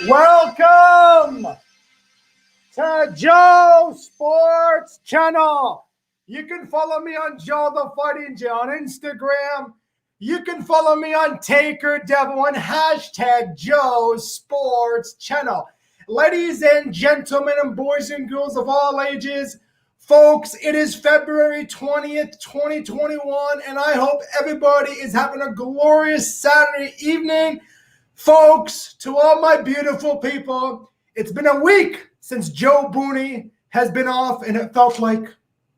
Welcome to Joe Sports Channel. You can follow me on Joe the Fighting J on Instagram. You can follow me on Taker Devil on hashtag Joe Sports Channel. Ladies and gentlemen and boys and girls of all ages, folks, it is February 20th, 2021, and I hope everybody is having a glorious Saturday evening. Folks, to all my beautiful people, it's been a week since Joe Booney has been off, and it felt like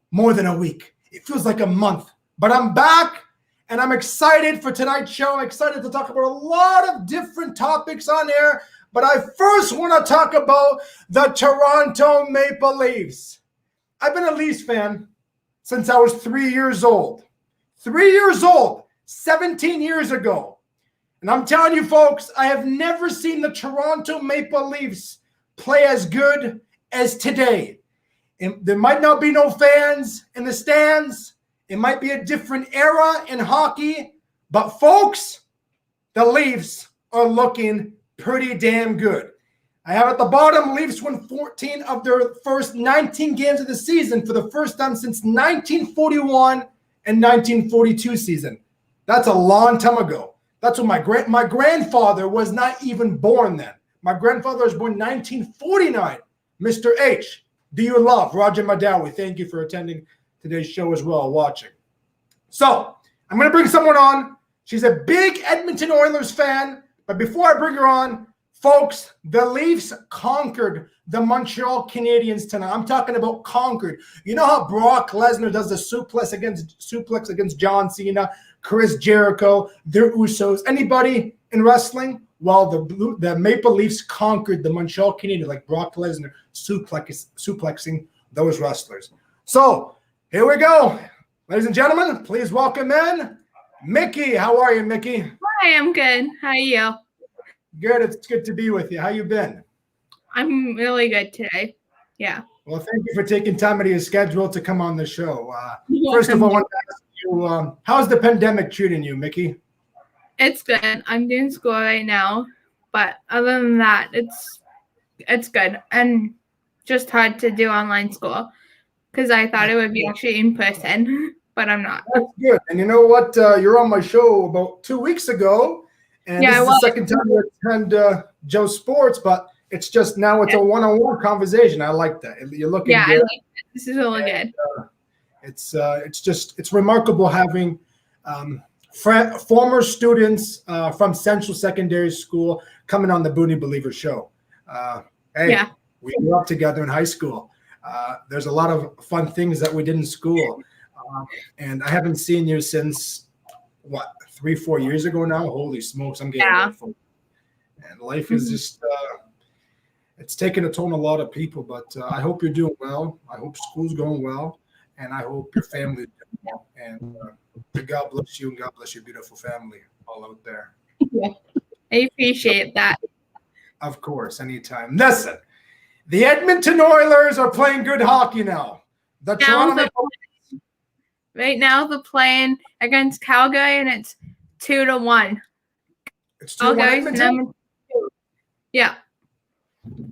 more than a week. It feels like a month. But I'm back, and I'm excited for tonight's show. I'm excited to talk about a lot of different topics on air, but I first want to talk about the Toronto Maple Leafs. I've been a Leafs fan since I was 3 years old. 3 years old, 17 years ago. And I'm telling you, folks, I have never seen the Toronto Maple Leafs play as good as today. And there might not be no fans in the stands. It might be a different era in hockey. But, folks, the Leafs are looking pretty damn good. I have at the bottom, Leafs won 14 of their first 19 games of the season for the first time since 1941 and 1942 season. That's a long time ago. That's when my grandfather was not even born then. My grandfather was born in 1949. Mr. H, do you love Roger Madawi? Thank you for attending today's show as well, watching. So, I'm going to bring someone on. She's a big Edmonton Oilers fan. But before I bring her on, folks, the Leafs conquered the Montreal Canadiens tonight. I'm talking about conquered. You know how Brock Lesnar does the suplex against John Cena, Chris Jericho, their Usos, anybody in wrestling? Well, the Maple Leafs conquered the Montreal Canadiens like Brock Lesnar suplexing those wrestlers. So here we go. Ladies and gentlemen, please welcome in Mickey. How are you, Mickey? Hi, I'm good. How are you? Good. It's good to be with you. How you been? I'm really good today. Yeah. Well, thank you for taking time out of your schedule to come on the show. First of all, I want to ask you, how's the pandemic treating you, Mickey? It's good. I'm doing school right now, but other than that, it's good. And just hard to do online school because I thought it would be actually in person, but I'm not. That's good. And you know what? You're on my show about 2 weeks ago, and this is the second time you attend Joe Sports, but it's just now it's a one-on-one conversation. I like that. You're looking good. I like it. This is really good. It's remarkable having former students from Central Secondary School coming on the Booney Believer show. We grew up together in high school. There's a lot of fun things that we did in school. And I haven't seen you since, 3-4 years ago now? Holy smokes, I'm getting old. And life is just, it's taken a toll on a lot of people, but I hope you're doing well. I hope school's going well. And I hope your family is doing well. And God bless you and God bless your beautiful family all out there. I appreciate that. Of course, anytime. Listen, the Edmonton Oilers are playing good hockey now. Right now they're playing against Calgary, and it's 2-1. It's 2-1 Edmonton? Yeah.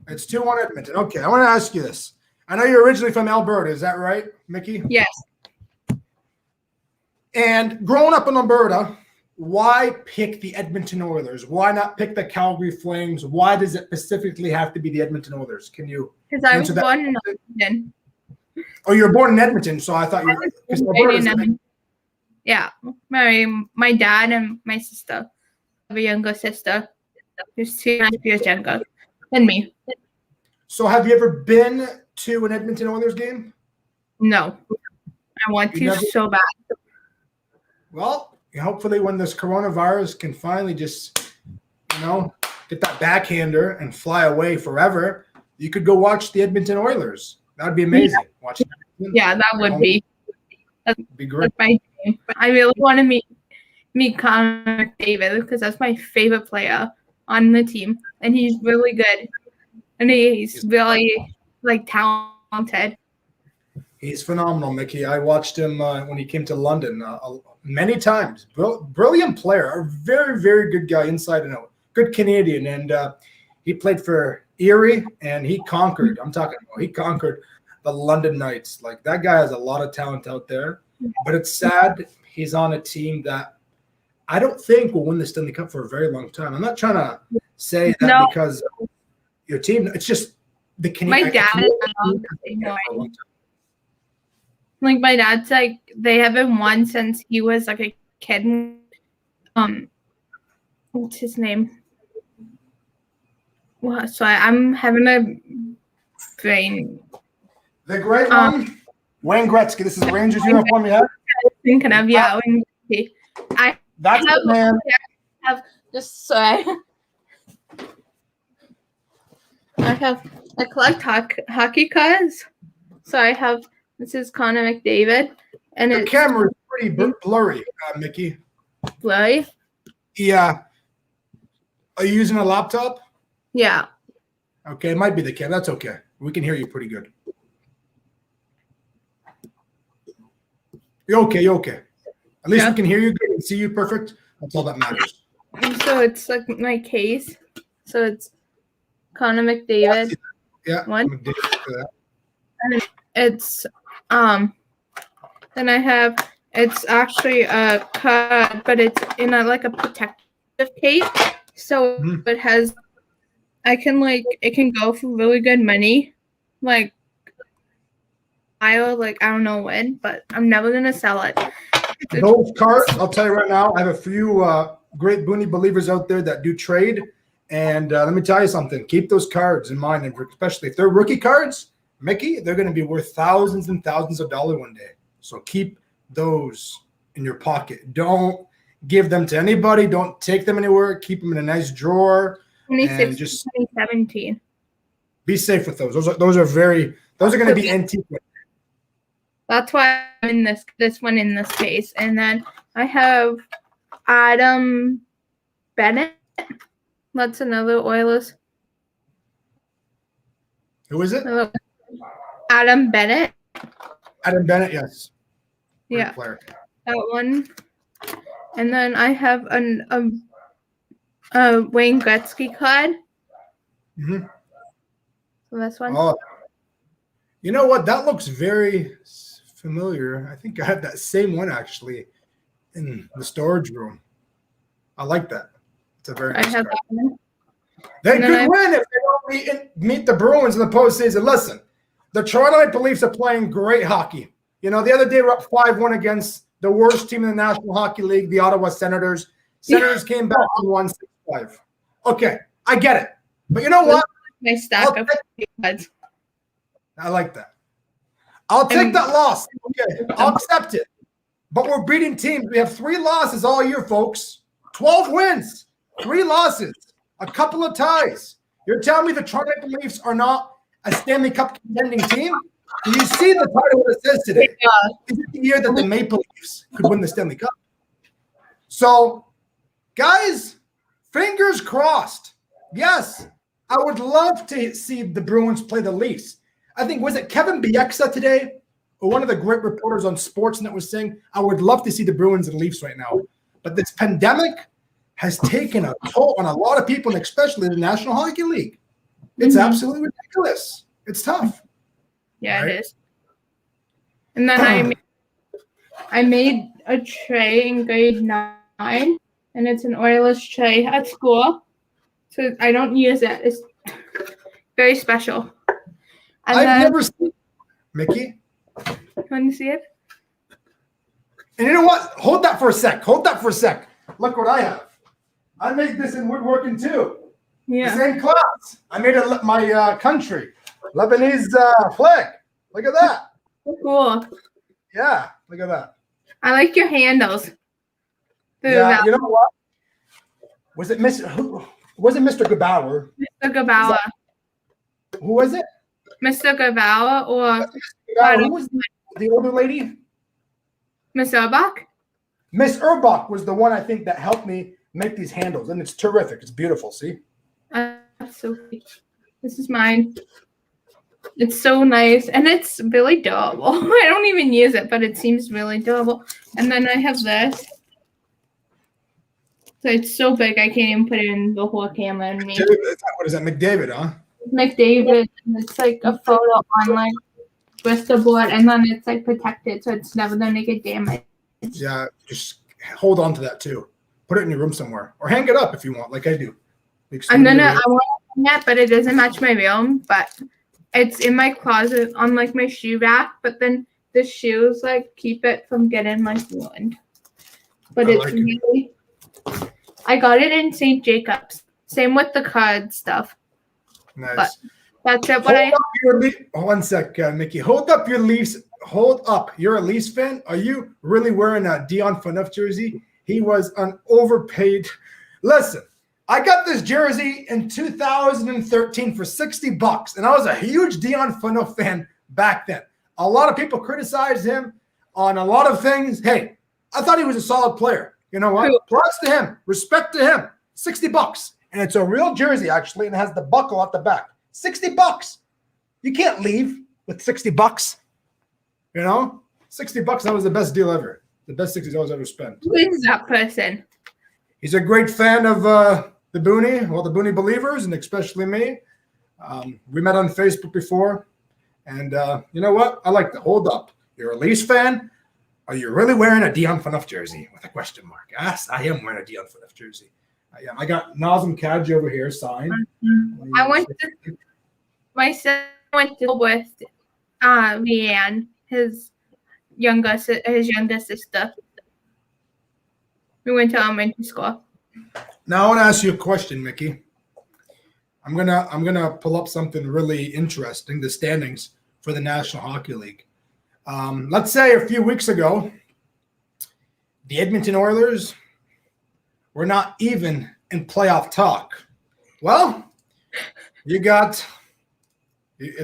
It's 2-1 Edmonton. Okay, I want to ask you this. I know you're originally from Alberta. Is that right, Mickey? Yes. And growing up in Alberta, why pick the Edmonton Oilers? Why not pick the Calgary Flames? Why does it specifically have to be the Edmonton Oilers? Can you Because I was answer that? born in Edmonton. Oh, you were born in Edmonton, so I thought you were. Because Alberta's Yeah, my dad and my sister. I have a younger sister who's 2.5 years younger than me. So have you ever been to an Edmonton Oilers game? No, I want to so bad. Well, hopefully when this coronavirus can finally just, get that backhander and fly away forever, you could go watch the Edmonton Oilers. That would be amazing. Watch Edmonton. Yeah, that would be. That'd be great. That's my dream. I really want to meet Connor McDavid because that's my favorite player on the team, and he's really good, and he's really talented. He's phenomenal, Mickey. I watched him when he came to London many times. Brilliant player, a very, very good guy inside and out. Good Canadian, and he played for Erie, and he conquered. He conquered the London Knights. Like, that guy has a lot of talent out there, but it's sad he's on a team that I don't think will win the Stanley Cup for a very long time. I'm not trying to say that because your team. It's just the Canadian. My dad my dad's they haven't won since he was a kid. What's his name? Well, so I'm having a brain. The great one, Wayne Gretzky. This is the Rangers uniform you have? Thinking of, yeah. That's it, man. I have just so I collect hockey cards. So I have, this is Connor McDavid. And the camera is pretty blurry, Mickey. Blurry? Yeah. Are you using a laptop? Yeah. Okay, it might be the camera. That's okay. We can hear you pretty good. You're okay. At least we can hear you good and see you perfect. That's all that matters. So it's my case. So it's Connor McDavid. Yeah. One. McDavid. And it's then I have, it's actually a card, but it's in a protective case. So it has, it can go for really good money. I don't know when, but I'm never gonna sell it. Those cards, I'll tell you right now, I have a few great Boonie believers out there that do trade. And let me tell you something. Keep those cards in mind, and especially if they're rookie cards, Mickey, they're going to be worth thousands and thousands of dollars one day. So keep those in your pocket. Don't give them to anybody. Don't take them anywhere. Keep them in a nice drawer. 2017. Be safe with those. Those are going to be antique. That's why I'm in this one in this case. And then I have Adam Bennett. That's another Oilers. Who is it? Adam Bennett. Adam Bennett, yes. Great player. That one. And then I have a Wayne Gretzky card. Mm-hmm. So this one. Oh, you know what? That looks very familiar. I think I have that same one actually in the storage room. I like that. It's a very nice card. That one. They could win if they don't meet the Bruins in the postseason. Listen, the Toronto Maple Leafs are playing great hockey. The other day we're up 5-1 against the worst team in the National Hockey League, the Ottawa Senators. Senators came back and won 6-5. Okay, I get it. But you know what? My stack of cards. I like that. I'll take that loss. Okay, I'll accept it. But we're beating teams. We have 3 losses all year, folks. 12 wins, 3 losses, a couple of ties. You're telling me the Toronto Maple Leafs are not a Stanley Cup contending team? Do you see the title what it says today? Is it the year that the Maple Leafs could win the Stanley Cup? So, guys, fingers crossed. Yes, I would love to see the Bruins play the Leafs. I think, was it Kevin Bieksa today, or one of the great reporters on Sportsnet was saying, I would love to see the Bruins and Leafs right now. But this pandemic has taken a toll on a lot of people, and especially the National Hockey League. It's absolutely ridiculous. It's tough. Yeah, right? It is. And then I made a tray in grade 9, and it's an oilless tray at school. So I don't use it. It's very special. And I've never seen Mickey. You want to see it? And you know what? Hold that for a sec. Look what I have. I made this in woodworking too. Yeah. The same class. I made it my country, Lebanese flag. Look at that. Cool. Yeah, look at that. I like your handles. Yeah, you know what? Was it Mr. Gebauer? Mr. Gabala. Who was it? Mr. Gabala or Who was the older lady? Miss Urbach? Miss Urbach was the one I think that helped me make these handles, and it's terrific. It's beautiful. See? So this is mine. It's so nice, and it's really durable. I don't even use it, but it seems really durable. And then I have this. So it's so big, I can't even put it in the whole camera. And me. What is that, McDavid, huh? McDavid, and it's like a photo on like Bristol board, and then it's like protected, so it's never gonna get damaged. Yeah, just hold on to that too. Put it in your room somewhere, or hang it up if you want, like I do. I want to hang it, but it doesn't match my room. But it's in my closet on like my shoe rack. But then the shoes like keep it from getting like ruined. But it's really. I got it in St. Jacobs. Same with the card stuff. Nice. But that's it. One sec, Mickey. Hold up your Leafs. Hold up. You're a Leafs fan? Are you really wearing a Dion Phaneuf jersey? He was an overpaid. Listen, I got this jersey in 2013 for $60, and I was a huge Dion Phaneuf fan back then. A lot of people criticized him on a lot of things. Hey, I thought he was a solid player. You know what? Props to him. Respect to him. $60. And it's a real jersey, actually, and it has the buckle at the back. $60. You can't leave with $60. You know? $60, that was the best deal ever. The best $60 ever spent. Who is that person? He's a great fan of the Booney, well, the Booney believers, and especially me. We met on Facebook before. And you know what? I like to hold up. You're a Leafs fan? Are you really wearing a Dion Phaneuf jersey? With a question mark. Yes, I am wearing a Dion Phaneuf jersey. I am. I got Nazem Kadri over here signed. My son went to school with Leanne, his younger sister. We went to elementary school. Now I want to ask you a question, Mickey. I'm gonna pull up something really interesting, the standings for the National Hockey League. Let's say a few weeks ago, the Edmonton Oilers were not even in playoff talk. Well, it's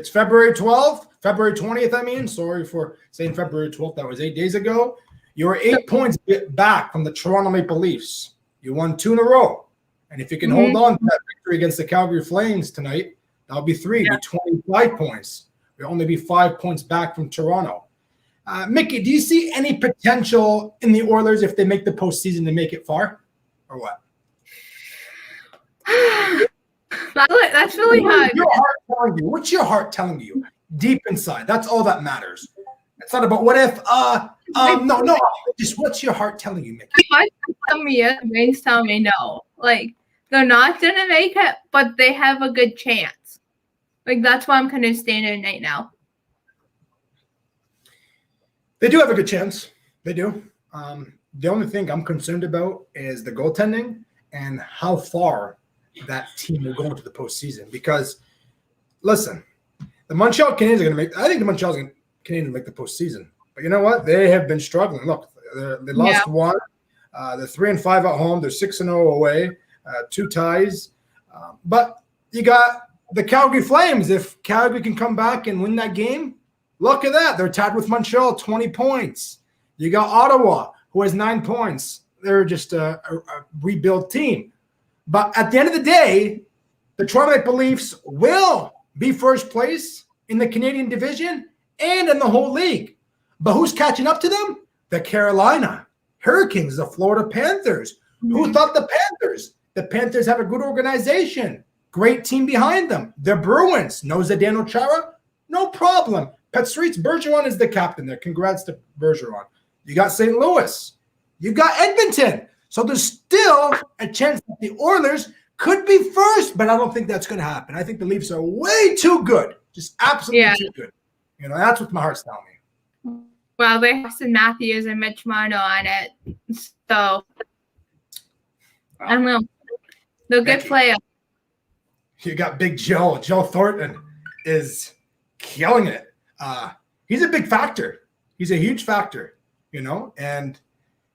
February 12th, February 20th, I mean. Sorry for saying February 12th. That was 8 days ago. You were 8 points back from the Toronto Maple Leafs. You won 2 in a row. And if you can hold on to that victory against the Calgary Flames tonight, that'll be 3. It'll be 25 points. You'll only be 5 points back from Toronto. Mickey, do you see any potential in the Oilers if they make the postseason to make it far, or what? That's really hard. What's your heart telling you deep inside? That's all that matters. It's not about what if. No. Just what's your heart telling you, Mickey? My heart tells me yes, brains tell me no. Like they're not gonna make it, but they have a good chance. Like that's why I'm kind of standing right now. They do have a good chance. They do. The only thing I'm concerned about is the goaltending and how far that team will go into the postseason. Because, listen, the Montreal Canadiens are going to make – I think the Montreal Canadiens will make the postseason. But you know what? They have been struggling. Look, they lost one. They're 3-5 at home. They're 6-0 away, 2 ties. But you got the Calgary Flames. If Calgary can come back and win that game, look at that. They're tied with Montreal, 20 points. You got Ottawa, who has 9 points. They're just a rebuild team. But at the end of the day, the Toronto Maple Leafs will be first place in the Canadian division and in the whole league. But who's catching up to them? The Carolina Hurricanes, the Florida Panthers. Who thought the Panthers? The Panthers have a good organization. Great team behind them. The Bruins. No Zdeno Chara? No problem. Patrice Bergeron is the captain there. Congrats to Bergeron. You got St. Louis. You got Edmonton. So there's still a chance that the Oilers could be first, but I don't think that's going to happen. I think the Leafs are way too good. Just absolutely too good. That's what my heart's telling me. Well, they have Austin Matthews and Mitch Marner on it. So, I don't know. They'll get playoffs. You got Big Joe. Joe Thornton is killing it. He's a big factor. He's a huge factor, and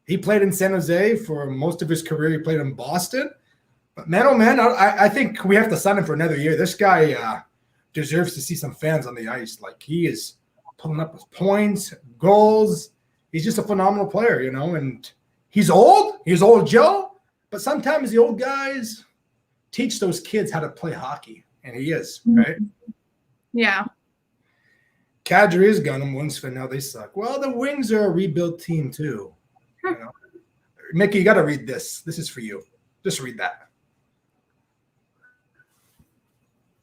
he played in San Jose for most of his career. He played in Boston. But man, oh man, I think we have to sign him for another year. This guy deserves to see some fans on the ice. Like, he is pulling up with points, goals. He's just a phenomenal player, and he's old. He's old Joe. But sometimes the old guys teach those kids how to play hockey, and he is, right? Yeah. Kadri is got him. Wings fan now, they suck. Well, the Wings are a rebuilt team too. Mickey, you got to read this. This is for you. Just read that.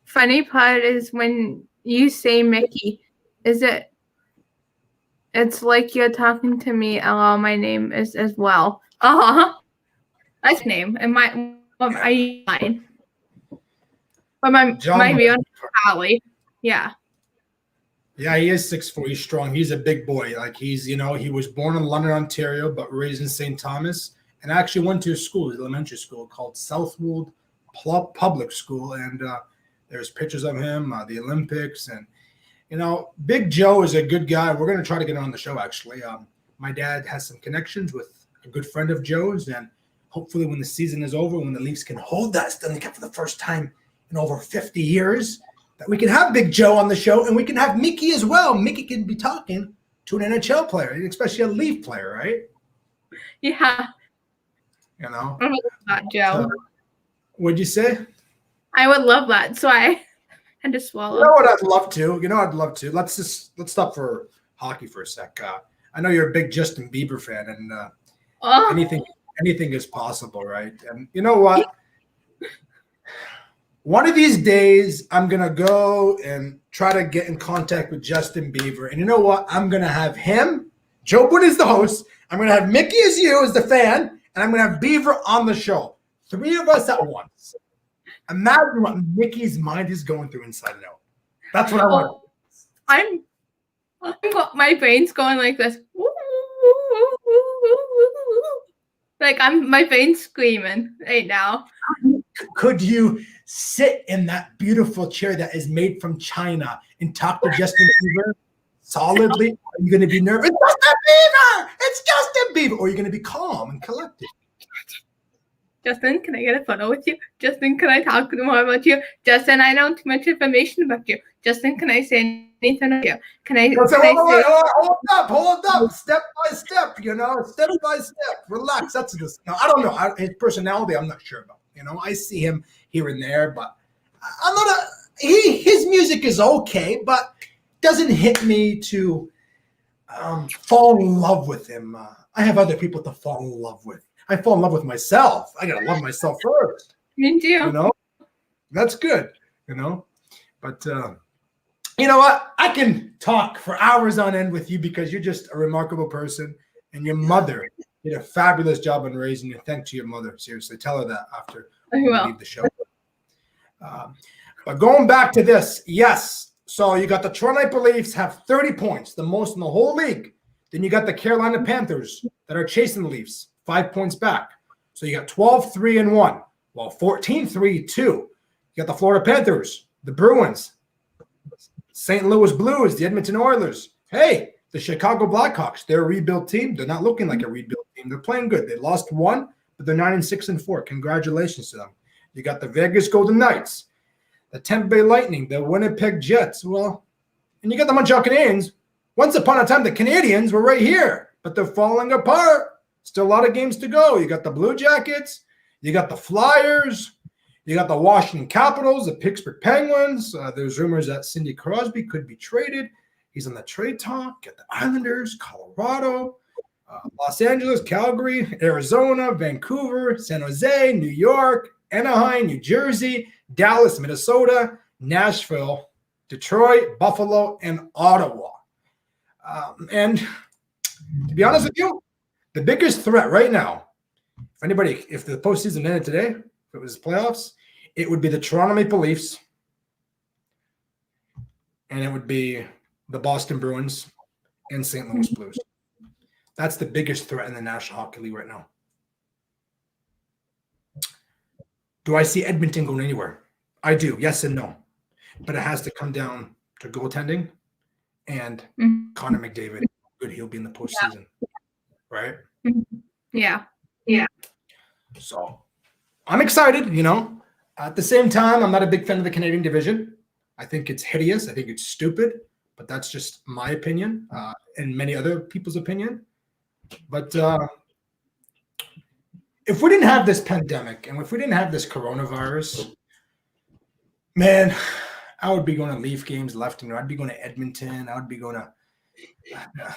Funny part is when you say Mickey, it's like you're talking to me. Hello, my name is as well. That's name. And mine. But my real name is Holly. Yeah. Yeah, he is 6'4". He's strong. He's a big boy. Like, he was born in London, Ontario, but raised in St. Thomas, and actually went to a school, elementary school called Southwold Public School. And there's pictures of him, the Olympics, and Big Joe is a good guy. We're going to try to get him on the show. Actually, my dad has some connections with a good friend of Joe's, and hopefully when the season is over, when the Leafs can hold that Stanley Cup for the first time in over 50 years, that we can have Big Joe on the show, and we can have Mickey as well. Mickey can be talking to an NHL player, especially a Leaf player, right? Yeah. I would love that, Joe. What'd you say? I would love that, so I had to swallow. You know what I'd love to? Let's stop for hockey for a sec. I know you're a big Justin Bieber fan, and anything is possible, right? And you know what? One of these days, I'm going to go and try to get in contact with Justin Bieber. And you know what? I'm going to have him, Joe Wood is the host. I'm going to have Mickey as you as the fan. And I'm going to have Bieber on the show. 3 of us at once. Imagine what Mickey's mind is going through inside out. That's what I want. My brain's going like this. Like, my brain's screaming right now. Could you sit in that beautiful chair that is made from China and talk to Justin Bieber solidly? Are you going to be nervous? Justin Bieber! It's Justin Bieber! Or are you going to be calm and collected? Justin, can I get a photo with you? Justin, can I talk more about you? Justin, I know too much information about you. Justin, can I say anything about you? Hold up, step by step, step by step. Relax. That's just, I don't know. His personality, I'm not sure about. I see him here and there, but I'm not his music is okay, but doesn't hit me to fall in love with him. I have other people to fall in love with. I fall in love with myself. I gotta love myself first. Me too. That's good. But you know what? I can talk for hours on end with you because you're just a remarkable person, and your mother did a fabulous job on raising you. Thanks to your mother. Seriously, tell her that after we leave the show. But going back to this, yes. So you got the Toronto Maple Leafs have 30 points, the most in the whole league. Then you got the Carolina Panthers that are chasing the Leafs, 5 points back. So you got 12-3-1. Well, 14-3-2. You got the Florida Panthers, the Bruins, St. Louis Blues, the Edmonton Oilers. Hey, the Chicago Blackhawks, they're a rebuild team. They're not looking like a rebuild team. They're playing good. They lost one, but they're 9-6-4. Congratulations to them. You got the Vegas Golden Knights, the Tampa Bay Lightning, the Winnipeg Jets. Well, and you got the Montreal Canadiens. Once upon a time, the Canadiens were right here, but they're falling apart. Still a lot of games to go. You got the Blue Jackets. You got the Flyers. You got the Washington Capitals, the Pittsburgh Penguins. There's rumors that Sidney Crosby could be traded. He's on the trade talk. Got the Islanders, Colorado, Los Angeles, Calgary, Arizona, Vancouver, San Jose, New York, Anaheim, New Jersey, Dallas, Minnesota, Nashville, Detroit, Buffalo, and Ottawa. And To be honest with you, the biggest threat right now, if the postseason ended today, if it was playoffs, it would be the Toronto Maple Leafs, and it would be the Boston Bruins and St. Louis Blues. That's the biggest threat in the National Hockey League right now. Do I see Edmonton going anywhere? I do, yes and no. But it has to come down to goaltending and Connor McDavid. Good, he'll be in the postseason, right? Yeah. So I'm excited, At the same time, I'm not a big fan of the Canadian division. I think it's hideous. I think it's stupid, but that's just my opinion and many other people's opinion. But if we didn't have this pandemic and if we didn't have this coronavirus, man, I would be going to Leaf games left and right. I'd be going to Edmonton. I would be going to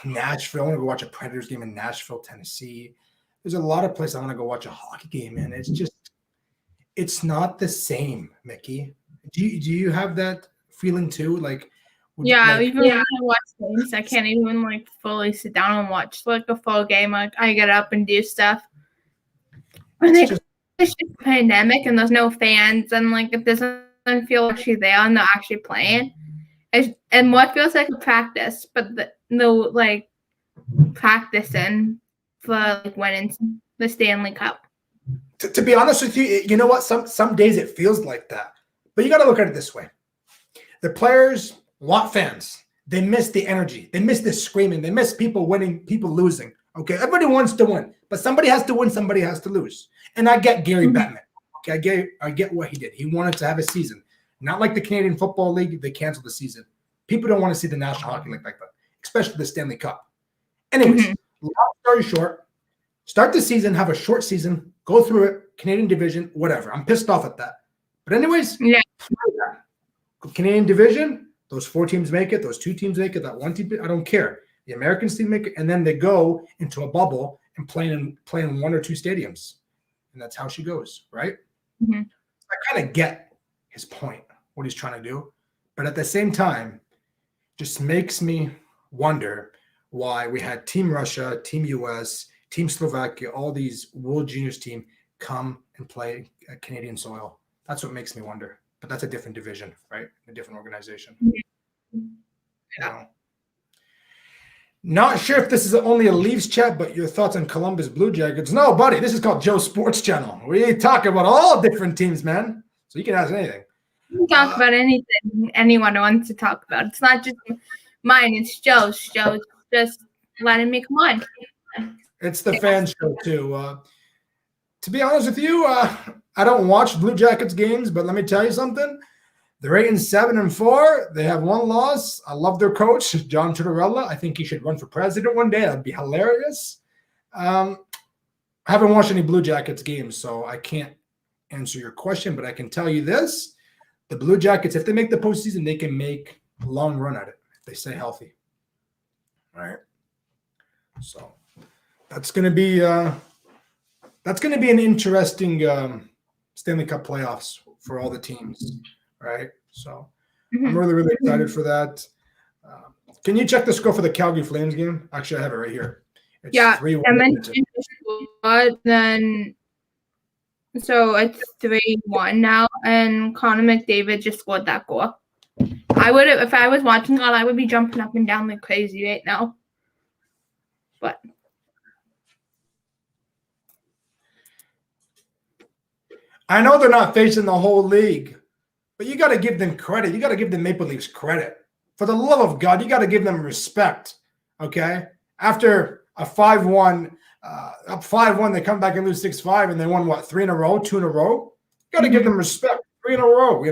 Nashville. I want to go watch a Predators game in Nashville, Tennessee. There's a lot of places I want to go watch a hockey game in. It's not the same, Mickey. Do you have that feeling too? Even when I watch games, I can't even fully sit down and watch a full game. I get up and do stuff. And it's just a pandemic and there's no fans and it doesn't feel actually there and they're actually playing. And what feels like a practice, but no practicing for winning the Stanley Cup. To be honest with you, you know what? Some days it feels like that. But you got to look at it this way. The players want fans. They miss the energy. They miss the screaming. They miss people winning, people losing. Okay, everybody wants to win, but somebody has to win, somebody has to lose. And I get Gary Bettman. Okay, I get what he did. He wanted to have a season. Not like the Canadian Football League, they canceled the season. People don't want to see the National Hockey League like that, especially the Stanley Cup. Anyways, long story short, start the season, have a short season, go through it, Canadian division, whatever. I'm pissed off at that. But anyways, Canadian division, those 4 teams make it, those 2 teams make it, that 1 team, I don't care. The Americans team make it, and then they go into a bubble and play in 1 or 2 stadiums. And that's how she goes, right? I kind of get his point, what he's trying to do. But at the same time, just makes me wonder why we had Team Russia, Team US, Team Slovakia, all these World Juniors team come and play Canadian soil. That's what makes me wonder. But that's a different division, right? A different organization. Yeah. Not sure if this is only a Leafs chat, but your thoughts on Columbus Blue Jackets. No, buddy, this is called Joe's Sports Channel. We talk about all different teams, man. So you can ask anything. You can talk about anything anyone wants to talk about. It's not just mine, it's Joe's. Joe's just letting me come on. It's the fan show, too. To be honest with you, I don't watch Blue Jackets games, but let me tell you something. They're 8-7-4. They have 1 loss. I love their coach, John Tortorella. I think he should run for president one day. That'd be hilarious. I haven't watched any Blue Jackets games, so I can't answer your question, but I can tell you this. The Blue Jackets, if they make the postseason, they can make a long run at it if they stay healthy. All right. So that's going to be an interesting Stanley Cup playoffs for all the teams. Right, so I'm really, really excited for that. Can you check the score for the Calgary Flames game? Actually, I have it right here. It's 3-1. Then so it's 3-1 now, and Connor McDavid just scored that goal. I would have, if I was watching that, I would be jumping up and down like crazy right now. But I know they're not facing the whole league. But you got to give them credit. You got to give the Maple Leafs credit. For the love of God, you got to give them respect, okay? After a 5-1, up 5-1, they come back and lose 6-5, and they won, 3 in a row, 2 in a row? You got to give them respect. 3 in a row,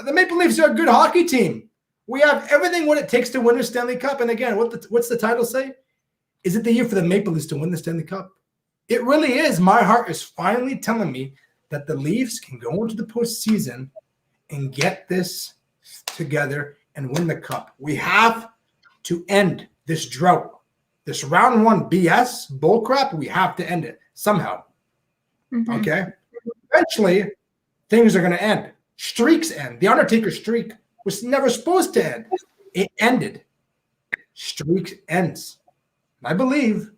The Maple Leafs are a good hockey team. We have everything what it takes to win a Stanley Cup. And again, what's the title say? Is it the year for the Maple Leafs to win the Stanley Cup? It really is. My heart is finally telling me that the Leafs can go into the postseason and get this together and win the cup. We have to end this drought. This round 1 BS bullcrap, we have to end it somehow. Okay? Eventually, things are going to end. Streaks end. The Undertaker streak was never supposed to end. It ended. Streak ends. I believe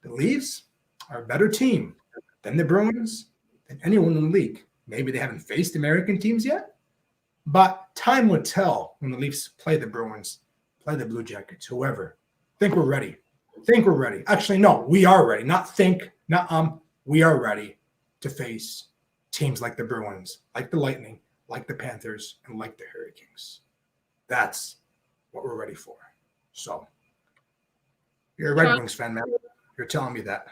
the Leafs are a better team than the Bruins, than anyone in the league. Maybe they haven't faced American teams yet, but time will tell when the Leafs play the Bruins, play the Blue Jackets, whoever. Think we're ready. Think we're ready. Actually, no, we are ready. Not think, not we are ready to face teams like the Bruins, like the Lightning, like the Panthers, and like the Hurricanes. That's what we're ready for. So, you're a Red Wings fan, man. You're telling me that.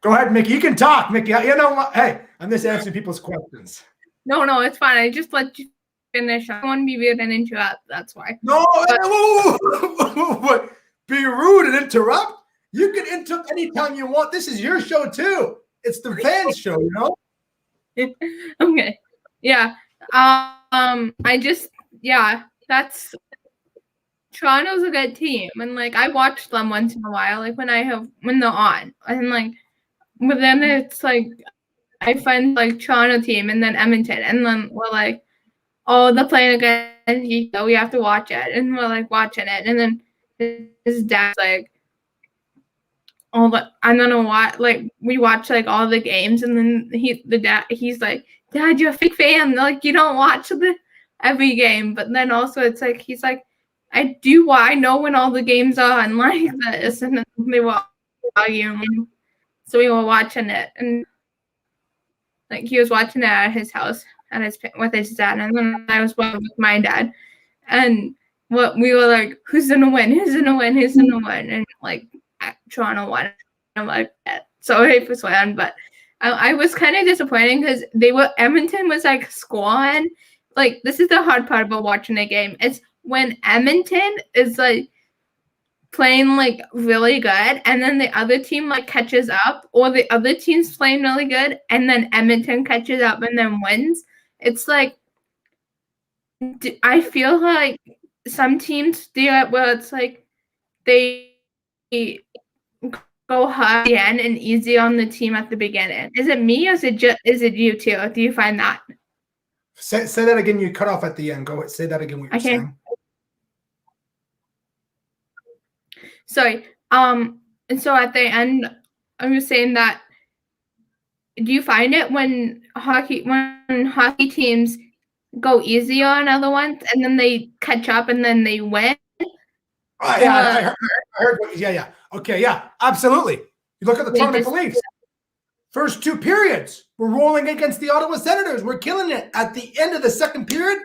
Go ahead, Mickey. You can talk, Mickey. You know what? Hey, I'm just answering people's questions. No, it's fine. I just let you finish. I don't want to be weird and interrupt. That's why. No, but be rude and interrupt. You can interrupt anytime you want. This is your show too. It's the fans' show, you know. Okay. Yeah. That's Toronto's a good team, and like I watch them once in a while, like when they're on, and like, but then it's like I find like Toronto team and then Edmonton, and then we're like, oh, they're playing against each other, we have to watch it, and we're like watching it, and then his dad's like, oh, but I don't know why. Like we watch like all the games, and then he's like, Dad, you're a fake fan. Like you don't watch every game, but then also it's like he's like, I do. I know when all the games are on like this, and then they were arguing, so we were watching it, and like he was watching it at his house with his dad, and then I was watching with my dad, and we were like, who's gonna win? Who's gonna win? Who's gonna win? And like Toronto won. I'm like, so I was won, but I was kind of disappointed because Edmonton was like scoring. Like this is the hard part about watching a game. It's when Edmonton is like playing like really good, and then the other team like catches up, or the other team's playing really good, and then Edmonton catches up and then wins. It's like I feel like some teams do it where it's like they go hard again and easy on the team at the beginning. Is it me, or is it you too? Or do you find that? Say that again. You cut off at the end. Go ahead. Say that again. What you're saying. Sorry. And so at the end, I was saying that. Do you find it when hockey teams go easy on other ones and then they catch up and then they win? Oh, yeah, I heard. Yeah. Okay, yeah, absolutely. You look at the Toronto Maple Leafs. First two periods, we're rolling against the Ottawa Senators. We're killing it. At the end of the second period,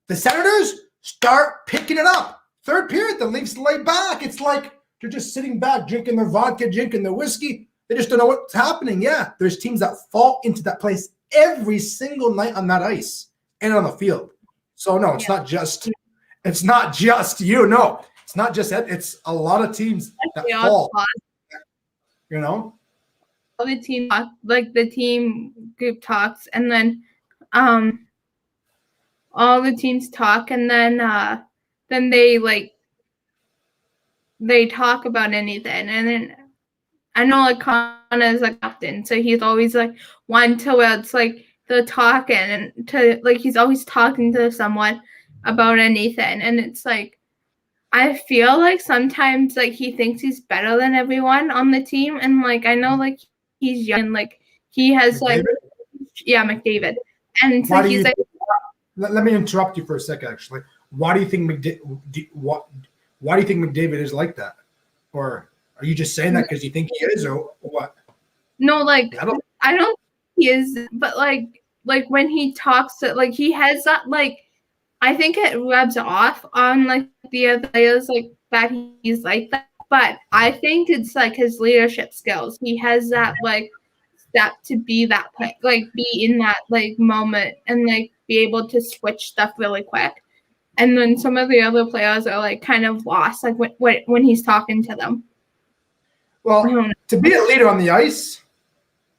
the Senators start picking it up. Third period, the Leafs lay back. It's like they're just sitting back, drinking their vodka, drinking their whiskey. They just don't know what's happening. Yeah, there's teams that fall into that place every single night on that ice and on the field. So no, it's not just you. No, it's not just that. It's a lot of teams that fall. You know, all the team like the team group talks, and then all the teams talk, and then they talk about anything, and then I know like Connor is like captain, so he's always like one to where it's like they're talking and to like he's always talking to someone about anything, and it's like I feel like sometimes like he thinks he's better than everyone on the team, and like I know like he's young, and, like he has McDavid? McDavid, and so he's like. Let me interrupt you for a second. Actually, why do you think why do you think McDavid is like that, or are you just saying that because you think he is, or what? No, like I don't think he is, but like when he talks, like he has that like I think it rubs off on like the other players like that he's like that. But I think it's like his leadership skills. He has that like step to be that like be in that like moment and like be able to switch stuff really quick. And then some of the other players are like kind of lost, like when he's talking to them. Well, to be a leader on the ice,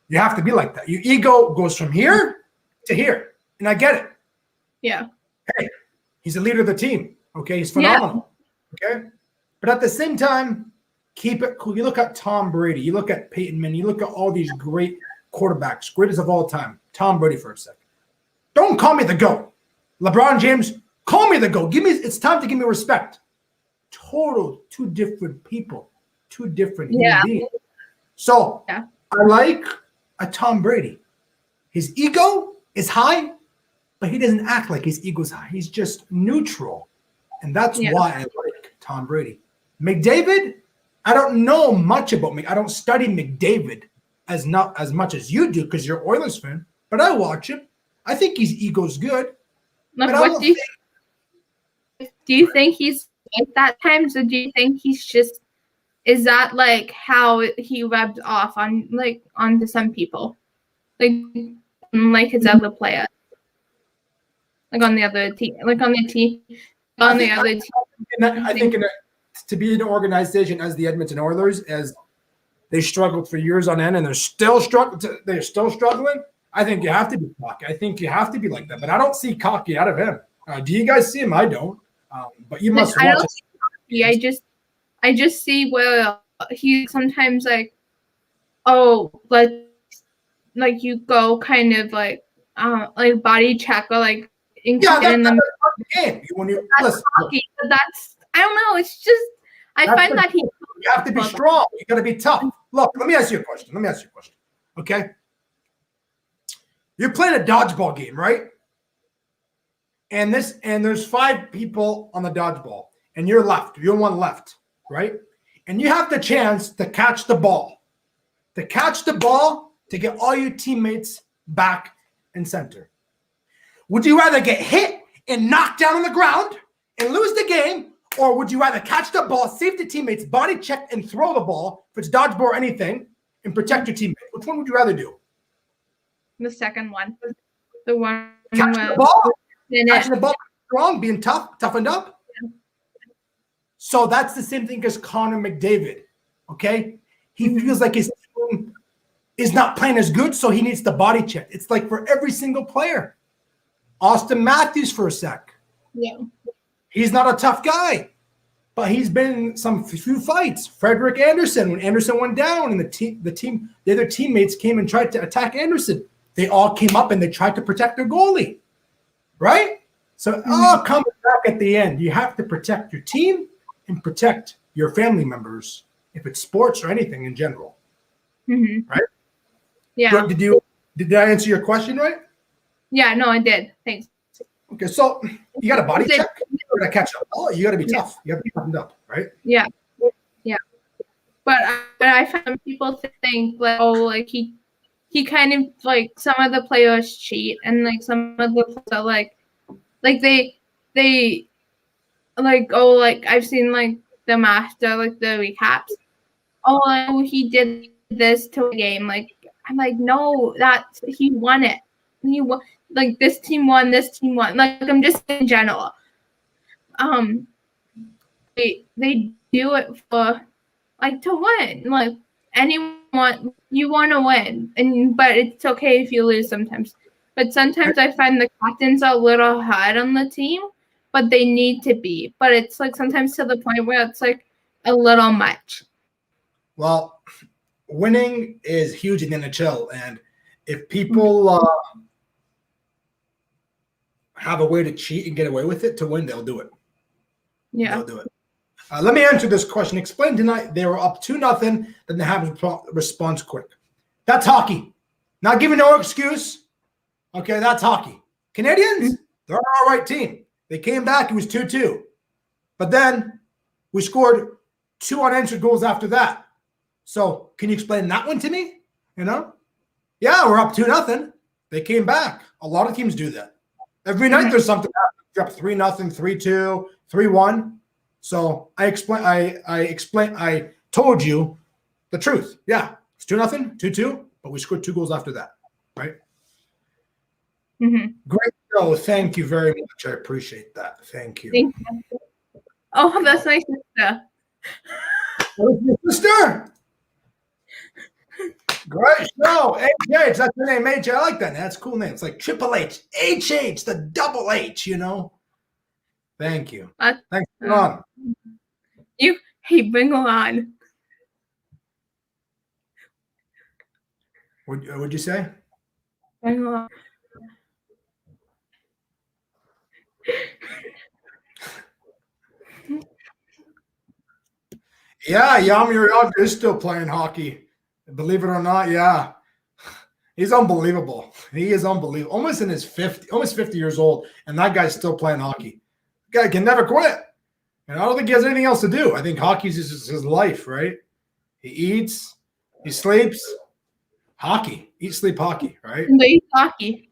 you have to be like that. Your ego goes from here to here, and I get it. Yeah. Hey, he's the leader of the team. Okay, he's phenomenal. Yeah. Okay, but at the same time, keep it cool. You look at Tom Brady. You look at Peyton Manning. You look at all these great quarterbacks, greatest of all time. Tom Brady for a second. Don't call me the GOAT. LeBron James, call me the GOAT. It's time to give me respect. two different people, two different human Yeah. beings. So Yeah. I like a Tom Brady. His ego is high, but he doesn't act like his ego's high. He's just neutral. And that's Yeah. why I like Tom Brady. McDavid, I don't know much about Mc. I don't study McDavid not as much as you do because you're an Oilers fan, but I watch him. I think his ego's good. Like, But what do you think he's like that times, or do you think he's just, is that like how he rubbed off on like onto some people, like his other players, like on the other team, like on the team, on the other team? I think to be an organization as the Edmonton Oilers, as they struggled for years on end, and they're still struggling. I think you have to be cocky. I think you have to be like that. But I don't see cocky out of him. Do you guys see him? I don't. But you must I watch don't it. see cocky. I just see where he sometimes like, oh, like you go kind of like body check or like Yeah, that's in the the game. When you that's listen, cocky, but that's, I don't know. It's just I find that you have to be strong. You got to be tough. Look, let me ask you a question. Okay, you're playing a dodgeball game, right? And there's 5 people on the dodgeball, and you're left. You're one left, right? And you have the chance to catch the ball, to get all your teammates back in center. Would you rather get hit and knocked down on the ground and lose the game, or would you rather catch the ball, save the teammates, body check, and throw the ball, if it's dodgeball or anything, and protect your teammate? Which one would you rather do? The second one, the one Catching the ball, strong, being toughened up. So that's the same thing as Connor McDavid. Okay, he feels like his team is not playing as good, so he needs the body check. It's like for every single player. Austin Matthews for a sec. Yeah. He's not a tough guy, but he's been in some few fights. Frederick Anderson, when Anderson went down and the other teammates came and tried to attack Anderson, they all came up and they tried to protect their goalie, right? So it all comes back at the end. You have to protect your team and protect your family members, if it's sports or anything in general, right? Yeah. Did I answer your question right? Yeah, no, I did. Thanks. Okay, so you got a body check. You got to catch up. Oh, you got to be tough. You got to be toughened up, right? Yeah. Yeah. But I found people think like, oh, like he kind of like some of the players cheat, and like some of the players are like they like, oh, like I've seen like the master, like the recaps. Oh, like, he did this to a game. Like I'm like, no, he won it. He won. Like this team won. Like I'm just in general. They do it for like to win. Like anyone, you want to win, but it's okay if you lose sometimes. But sometimes I find the captains are a little hard on the team, but they need to be. But it's like sometimes to the point where it's like a little much. Well, winning is huge in the NHL, and if people have a way to cheat and get away with it to win, they'll do it. Yeah. They'll do it. Let me answer this question. Explain tonight. They were up 2-0, then they have a response quick. That's hockey. Not giving no excuse. Okay, that's hockey. Canadians, they're an all right team. They came back. It was 2-2. But then we scored 2 unanswered goals after that. So can you explain that one to me? You know? Yeah, we're up 2-0. They came back. A lot of teams do that. Every night there's something happening. You're up 3-0, 3-2, 3-1. So I told you the truth. Yeah, it's 2-0, 2-2, but we scored 2 goals after that, right? Great show. Thank you very much. I appreciate that. Thank you. Thank you. Oh, that's my sister. Where's your sister? Great show. HH, that's your name, H. I like that. That's a cool name. It's like Triple H, HH, the double H, you know? Thank you. Thanks for on. Bring her on. What'd you say? Bring her on. Yeah, Yamir Yager is still playing hockey. Believe it or not, yeah. He's unbelievable. He is unbelievable. Almost in his 50, almost 50 years old, and that guy's still playing hockey. The guy can never quit. And I don't think he has anything else to do. I think hockey's just his life, right? He eats, he sleeps, hockey. Eat, sleep, hockey, right? They hockey.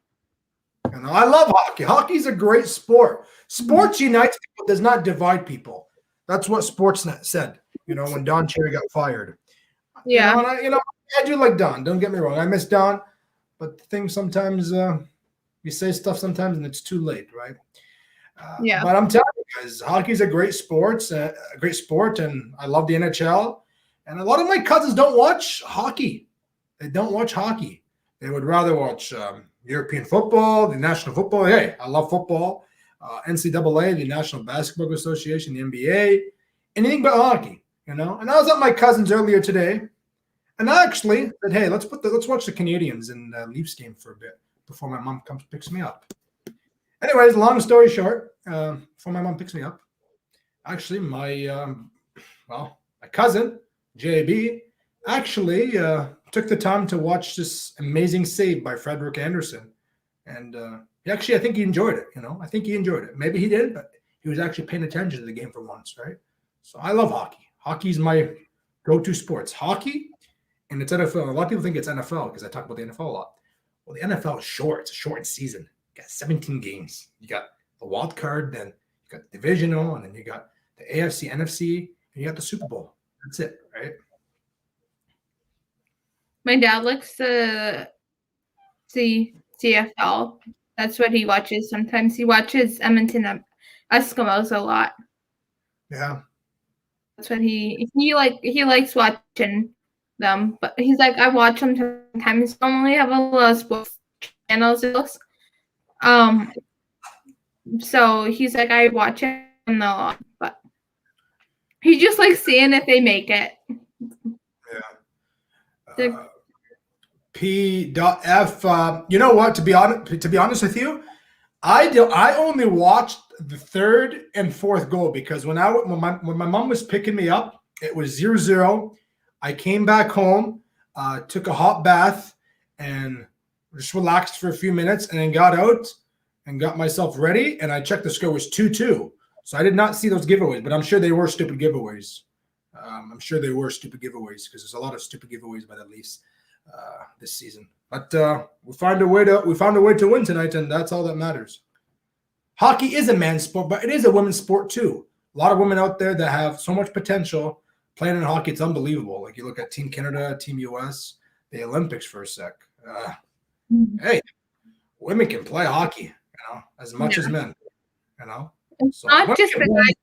And I love hockey. Hockey's a great sport. Sports unites people, does not divide people. That's what Sportsnet said, when Don Cherry got fired. Yeah. I do like Don. Don't get me wrong. I miss Don. But the thing sometimes you say stuff sometimes and it's too late, right? Yeah. But I'm telling you guys, hockey's a great sport, and I love the NHL. And a lot of my cousins don't watch hockey. They don't watch hockey. They would rather watch European football, the national football. Hey, I love football. NCAA, the National Basketball Association, the NBA, anything but hockey, And I was at my cousin's earlier today, and I actually said, "Hey, let's watch the Canadians and Leafs game for a bit before my mom comes picks me up." Anyways, long story short, before my mom picks me up, actually my cousin JB actually took the time to watch this amazing save by Frederick Anderson, and I think he enjoyed it. I think he enjoyed it. Maybe he did, but he was actually paying attention to the game for once, right? So I love hockey. Hockey's my go-to sports. Hockey, and it's NFL. A lot of people think it's NFL because I talk about the NFL a lot. Well, the NFL is short. It's a shortened season. You got 17 games. You got the wild card, then you got the divisional, and then you got the AFC, NFC, and you got the Super Bowl. That's it, right? My dad likes to see CFL. That's what he watches. Sometimes he watches Edmonton Eskimos a lot. Yeah. That's what he likes watching them. But he's like, I watch them sometimes. I only have a lot of sports channels. So he's like, I watch them a lot, but he just likes seeing if they make it. Yeah. P.F. You know what? To be honest with you, I only watched the third and fourth goal because when my mom was picking me up, it was 0-0. I came back home, took a hot bath, and just relaxed for a few minutes, and then got out and got myself ready. And I checked the score was 2-2. So I did not see those giveaways, but I'm sure they were stupid giveaways. because there's a lot of stupid giveaways by the Leafs this season. But we found a way to win tonight, and that's all that matters. Hockey is a man's sport, but it is a women's sport too. A lot of women out there that have so much potential playing in hockey. It's unbelievable. Like you look at Team Canada, Team US, the Olympics for a sec. Hey, women can play hockey, as much as men. It's so not just the guys.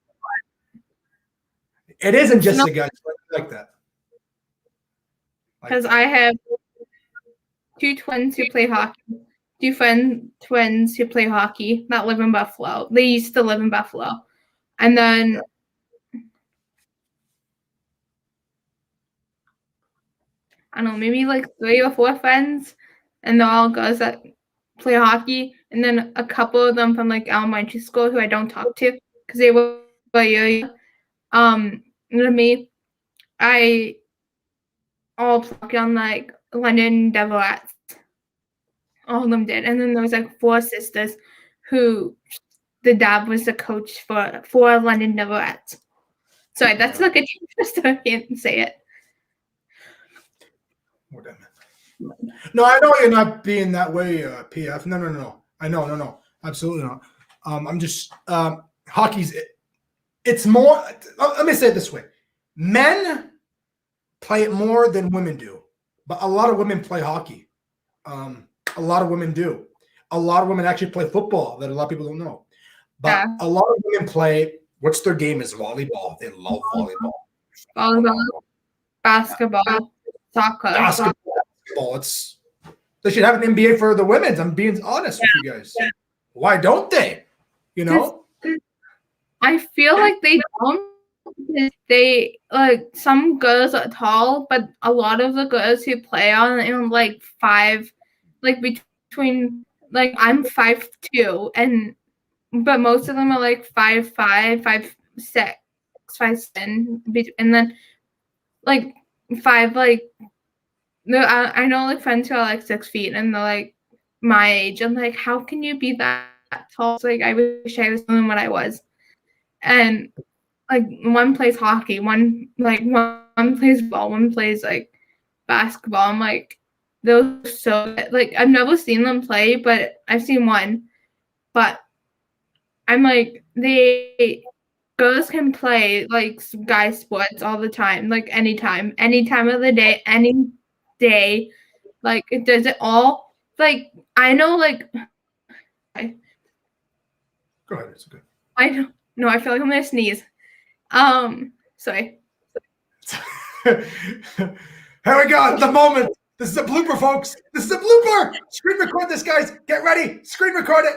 It isn't just the guys like that. Because I have two twins who play hockey, two twins who play hockey that live in Buffalo. They used to live in Buffalo. And then I don't know, maybe like 3 or 4 friends, and they're all girls that play hockey. And then a couple of them from like elementary school who I don't talk to because they were young. Me, I all played on like London Devilettes. All of them did. And then there was like 4 sisters who the dad was the coach for London Devilettes. Sorry, that's like a sister. I can't say it. No, I know you're not being that way, PF. No. I know, no, absolutely not. I'm just hockey's. It's more. Let me say it this way: men play it more than women do, but a lot of women play hockey. A lot of women do. A lot of women actually play football that a lot of people don't know. But a lot of women play. What's their game is volleyball. They love volleyball. Volleyball, basketball, soccer. Basketball. They should have an NBA for the women's. I'm being honest with you guys. Why don't they? I feel like they don't. They like some girls are tall, but a lot of the girls who play on like 5, like between like I'm 5'2", but most of them are like 5'5", 5'6", 5'7", and then like 5, like no, I know like friends who are like 6 feet and they're like my age. I'm like, how can you be that tall? It's like I wish I was doing what I was. And like one plays hockey, one plays ball, one plays like basketball. I'm like, those so like I've never seen them play, but I've seen one. But I'm like, girls can play like guy sports all the time, like anytime, any time of the day, any day. Like it does it all. Like I know, like Go ahead. It's okay. I don't. No, I feel like I'm gonna sneeze. Sorry. Here we go. The moment. This is a blooper, folks. This is a blooper. Screen record this, guys. Get ready. Screen record it.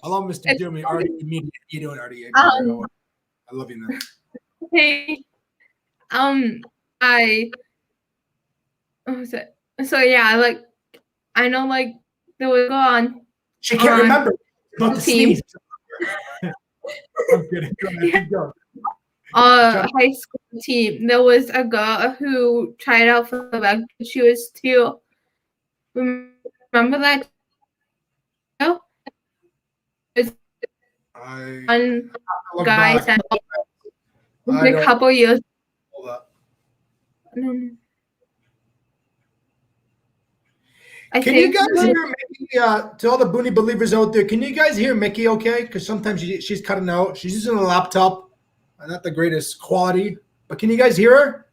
Hello, Mr. Doomy. Artie, immediate. You doing, Artie? I love you, man. Hey. What was it? So yeah, like I know, like there was on. She can't remember about the team. sneeze. I'm kidding. Go ahead. Keep going. High school team. There was a girl who tried out for the rugby. She was 2. Remember that? No. One guy said a couple years. Hold up. Can you guys hear Mickey? To all the Booney believers out there, can you guys hear Mickey okay? Because sometimes she's cutting out. She's using a laptop. Not the greatest quality. But can you guys hear her?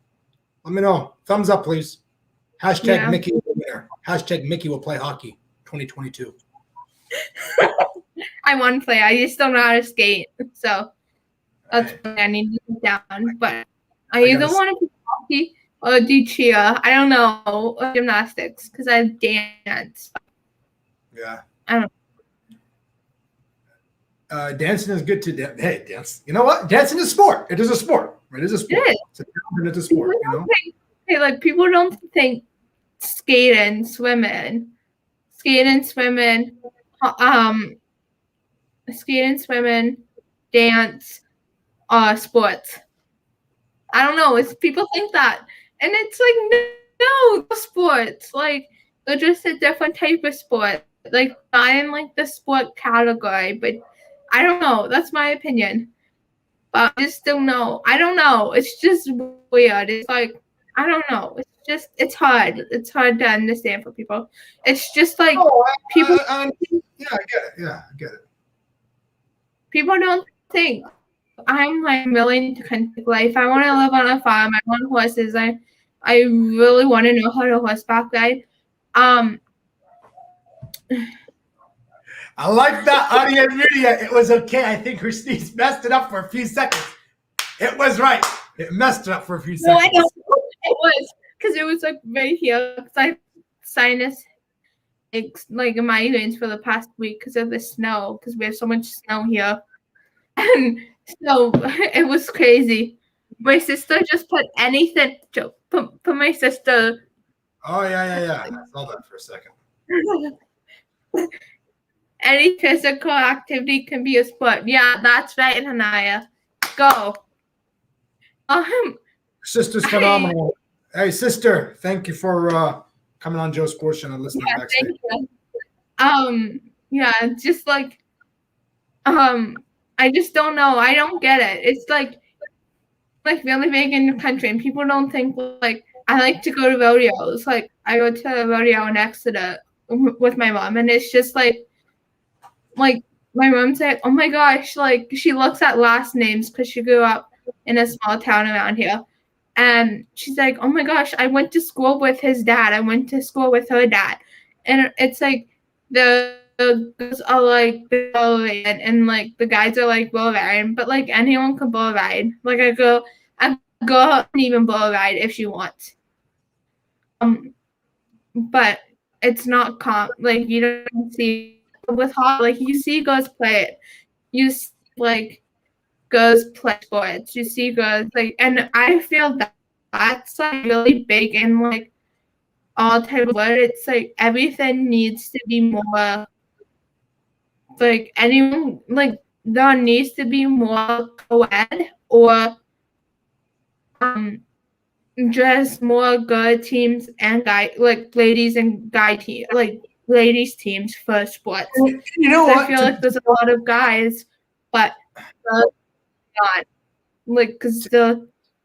Let me know. Thumbs up, please. Hashtag Mickey will winner. Hashtag Mickey will play hockey 2022. I want to play. I just don't know how to skate. So that's what I need to get down. But I either want to play hockey or do cheer. I don't know. Or gymnastics because I dance. Yeah. I don't know. Dancing is good to hey, dance. You know what? Dancing is a sport. It is a sport. It is a sport. It's a sport. You know? Like people don't think skating, swimming, dance, sports. I don't know. It's people think that, and it's like no sports. Like they're just a different type of sport. Like not in like the sport category, but I don't know. That's my opinion. But I just don't know. I don't know. It's just weird. It's like I don't know. It's hard. It's hard to understand for people. It's just like people. Yeah, I get it. Yeah, I get it. People don't think I'm like really into country life. I want to live on a farm. I want horses. I really want to know how to horseback ride. I like that audio media. It was okay. I think her sneeze messed it up for a few seconds. It was right. It messed it up for a few seconds. No, I know. It was because it was like right here. Because I sinus like migraines for the past week because of the snow. Because we have so much snow here, and so it was crazy. My sister just put anything. Put my sister. Oh yeah. I saw that for a second. Any physical activity can be a sport. Yeah, that's right, Hanaya. Go. Sister's phenomenal. Hey, sister, thank you for coming on Joe Sports Channel and listening backstage. Thank you. Yeah, just like, I just don't know. I don't get it. It's like really big in the country, and people don't think like I like to go to rodeos. Like I go to a rodeo in Exeter with my mom, and it's just like my mom's like, oh my gosh, like she looks at last names because she grew up in a small town around here. And she's like, oh my gosh, I went to school with his dad. I went to school with her dad. And it's like the girls are like bull riding and like the guys are like bull riding, but like anyone can bull ride. Like a girl can even bull ride if she wants. But it's not like you don't see with hot, like you see girls play it. You see, like girls play sports. You see girls like, and I feel that's like really big in like all type of work. It's like everything needs to be more like anyone like there needs to be more co-ed or just more good teams and ladies and guy team, like ladies teams for sports. You know I what? feel like there's a lot of guys, but not like because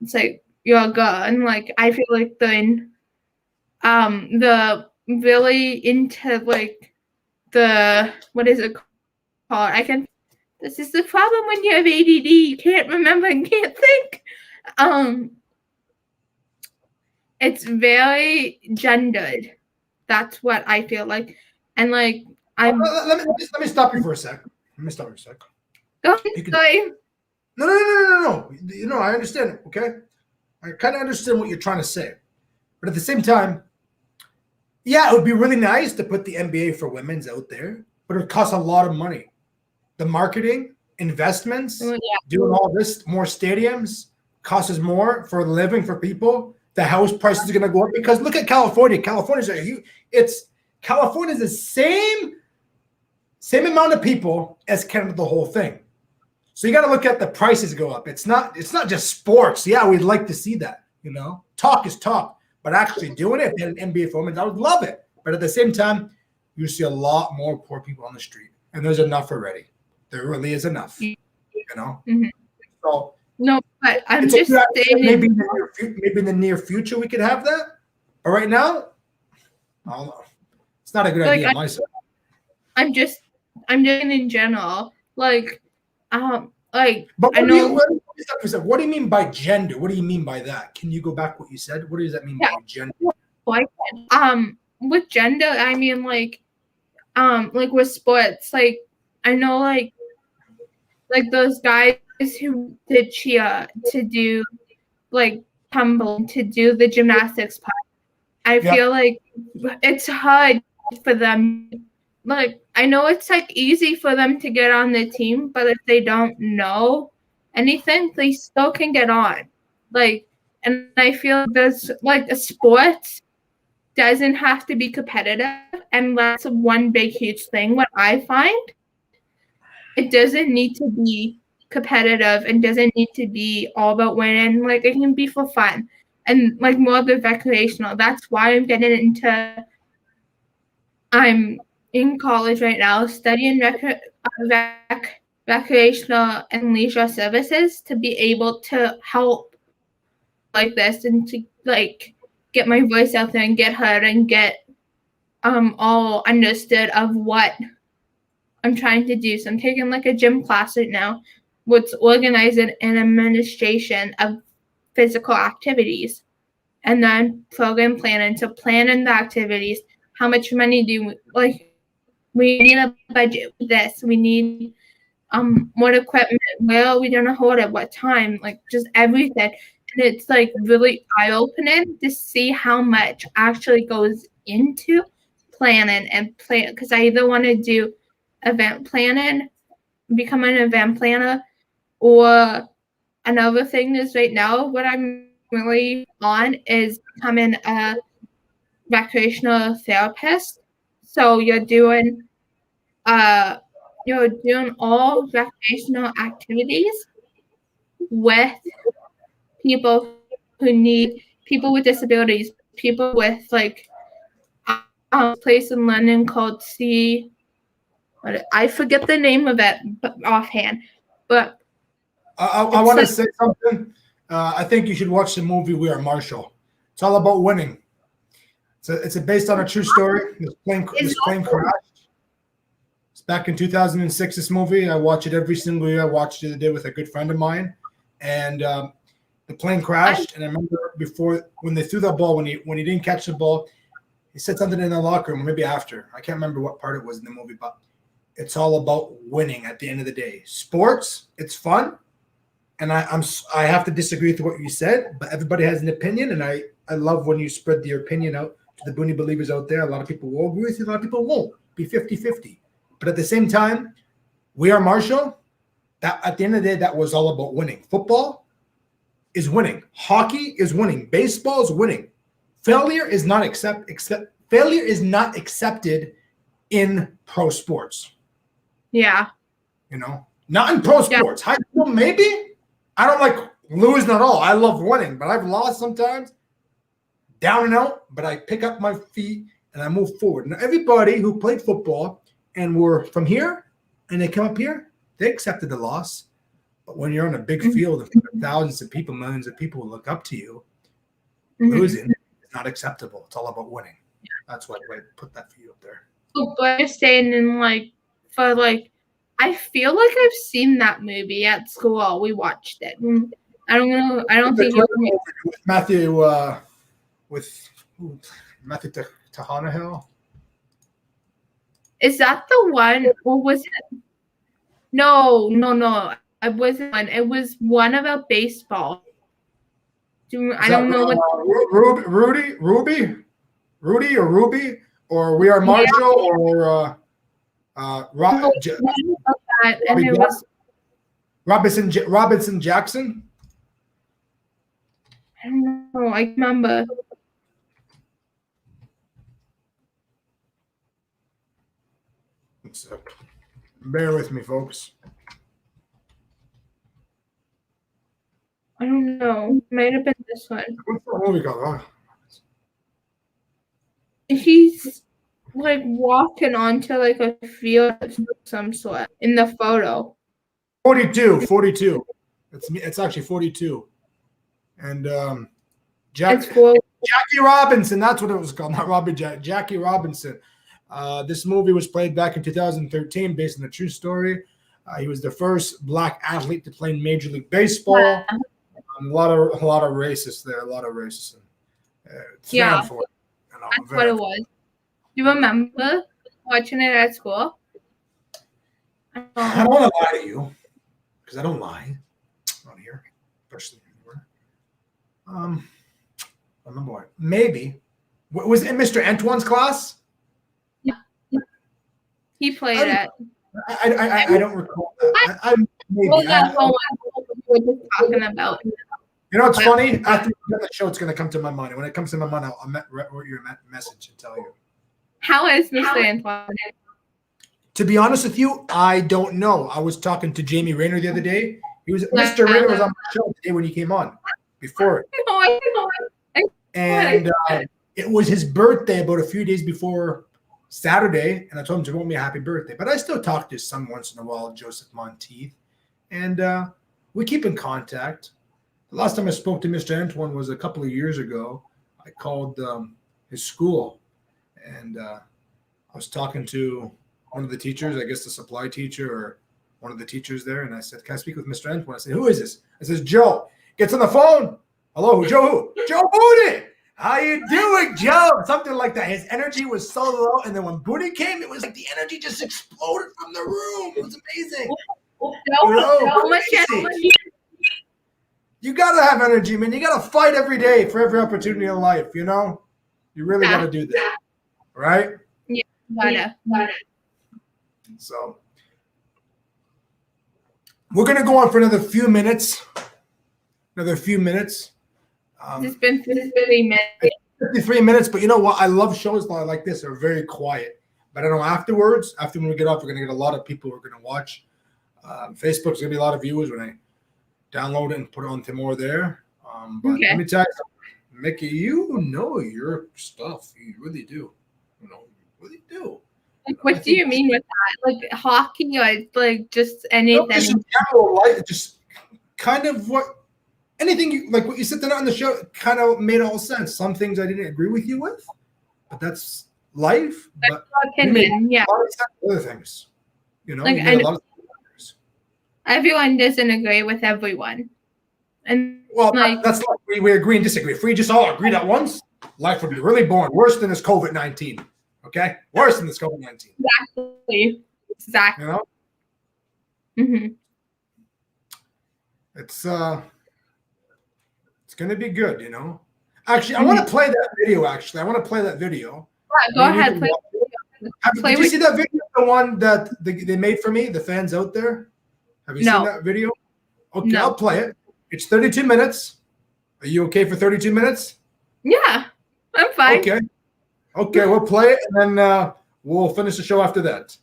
it's like you're good, and like I feel like the really into like the what is it called? I can. This is the problem when you have ADD. You can't remember and can't think. It's very gendered. That's what I feel like, and like I'm. Let me stop you for a sec. Let me stop you for a sec. Going. No. You know, I understand. Okay, I kind of understand what you're trying to say, but at the same time, yeah, it would be really nice to put the NBA for women's out there, but it would cost a lot of money. The marketing, investments, doing all this, more stadiums, costs more for a living for people. The house prices are going to go up because look at California. California's California's the same amount of people as Canada, the whole thing. So you got to look at the prices go up. It's not just sports. Yeah, we'd like to see that. You know, talk is talk, but actually doing it in NBA for women, I would love it. But at the same time, you see a lot more poor people on the street, and there's enough already. There really is enough. You know, so no, but I'm just saying maybe in the near future we could have that. But right now, I don't know. It's not a good idea on my side. I'm just in general, like. But what do you mean by gender? What do you mean by that? Can you go back what you said? What does that mean by gender? With gender, I mean like with sports, like I know like those guys who did cheer, to do like tumbling, to do the gymnastics part. I feel like it's hard for them. Like I know it's like easy for them to get on the team, but if they don't know anything, they still can get on. Like, and I feel there's like a sport doesn't have to be competitive, and that's one big huge thing. What I find, it doesn't need to be competitive and doesn't need to be all about winning. Like it can be for fun and like more of the recreational. That's why I'm in college right now studying recreational and leisure services to be able to help like this and to like get my voice out there and get heard and get all understood of what I'm trying to do. So I'm taking like a gym class right now, which organizing and administration of physical activities, and then program planning. So planning the activities, how much money do we need a budget for this. We need what equipment, where are we gonna hold it, what time, like just everything. And it's like really eye-opening to see how much actually goes into planning and plan, because I either want to do event planning, become an event planner, or another thing is right now what I'm really on is becoming a recreational therapist. So you're doing all recreational activities with people people with disabilities, people with like a place in London called I forget the name of it offhand, but I want to say something. I think you should watch the movie We Are Marshall. It's all about winning. It's based on a true story. This plane crashed. It's back in 2006. This movie, I watch it every single year. I watched it the other day with a good friend of mine, and the plane crashed. And I remember before when they threw the ball, when he didn't catch the ball, he said something in the locker room, maybe after. I can't remember what part it was in the movie, but it's all about winning at the end of the day. Sports, it's fun. And I have to disagree with what you said, but everybody has an opinion, and I love when you spread your opinion out to the Boonie believers out there. A lot of people will agree with you, a lot of people won't. Be 50-50. But at the same time, We Are Marshall, that at the end of the day, that was all about winning. Football is winning. Hockey is winning. Baseball is winning. Failure is not accepted in pro sports. Yeah. You know, not in pro sports. High school, maybe. I don't like Lose not all. I love winning, but I've lost sometimes. Down and out, but I pick up my feet and I move forward. Now, everybody who played football and were from here and they come up here, they accepted the loss. But when you're on a big field of thousands of people, millions of people who look up to you, losing is not acceptable. It's all about winning. That's why I put that for you up there. But you're saying I feel like I've seen that movie at school. We watched it. I don't know. I don't think with Matthew Tahanahill. Is that the one? Or was it? No. It wasn't one. It was one about baseball. I don't know what. Ruby, or We Are Marshall, or Robinson Jackson. I don't know. I remember. So, bear with me, folks. I don't know. Might have been this one. What's the movie called? He's like walking onto like a field of some sort in the photo. 42. It's actually 42. And Jackie Robinson, that's what it was called. Not Jackie Robinson. This movie was played back in 2013 based on a true story. He was the first black athlete to play in Major League Baseball. Yeah. A lot of racists there. A lot of racists. Yeah. That's what it was. You remember watching it at school? I don't want to lie to you because I don't lie on here, especially anywhere. I remember what? Maybe was it in Mr. Antoine's class? Yeah. He played it. I don't recall that. Maybe. Well, that's what we were just talking about. You know, it's funny. After the show, it's going to come to my mind. When it comes to my mind, I'll write your message and tell you. How is Mr. Antoine? To be honest with you, I don't know. I was talking to Jamie Rayner the other day. Mr. Rayner was on the show the day when he came on. Before it. And it was his birthday about a few days before Saturday, and I told him to wish me a happy birthday. But I still talk to his son once in a while, Joseph Monteith, and we keep in contact. The last time I spoke to Mr. Antoine was a couple of years ago. I called his school, and I was talking to one of the teachers, I guess the supply teacher or one of the teachers there, and I said, "Can I speak with Mr. Antoine?" I said, "Who is this?" I says, "Joe." Gets on the phone. "Hello, Joe who?" "Joe Booty. How you doing, Joe?" Something like that. His energy was so low, and then when Booty came, it was like the energy just exploded from the room. It was amazing. You gotta have energy, man. You gotta fight every day for every opportunity in life. You know, you really gotta do that, right? Yeah, gotta. So we're gonna go on for another few minutes. It's been 53 minutes. 53 minutes, but you know what? I love shows like this. They're very quiet. But I know after when we get off, we're going to get a lot of people who are going to watch. Facebook's going to be a lot of viewers when I download it and put it onto more there. But let me tell you something. Mickey, you know your stuff. You really do. You really do. Like, what do you mean with that? Like hockey, like just anything? Just in general, like, just kind of anything you like what you said tonight on the show kind of made all sense. Some things I didn't agree with you with, but that's life. That's opinion, yeah. Other things, like, you made a lot of things. Everyone doesn't agree with everyone, and that's like we agree and disagree. If we just all agreed at once, life would be really boring. Worse than this COVID-19. Okay, worse than this COVID-19. Exactly. You know. Mm-hmm. It's going to be good, Actually, I want to play that video, I want to play that video. Yeah, go ahead. Did you see that video, the one that they made for me, the fans out there? Have you seen that video? Okay, no. I'll play it. It's 32 minutes. Are you okay for 32 minutes? Yeah, I'm fine. Okay, we'll play it, and then we'll finish the show after that.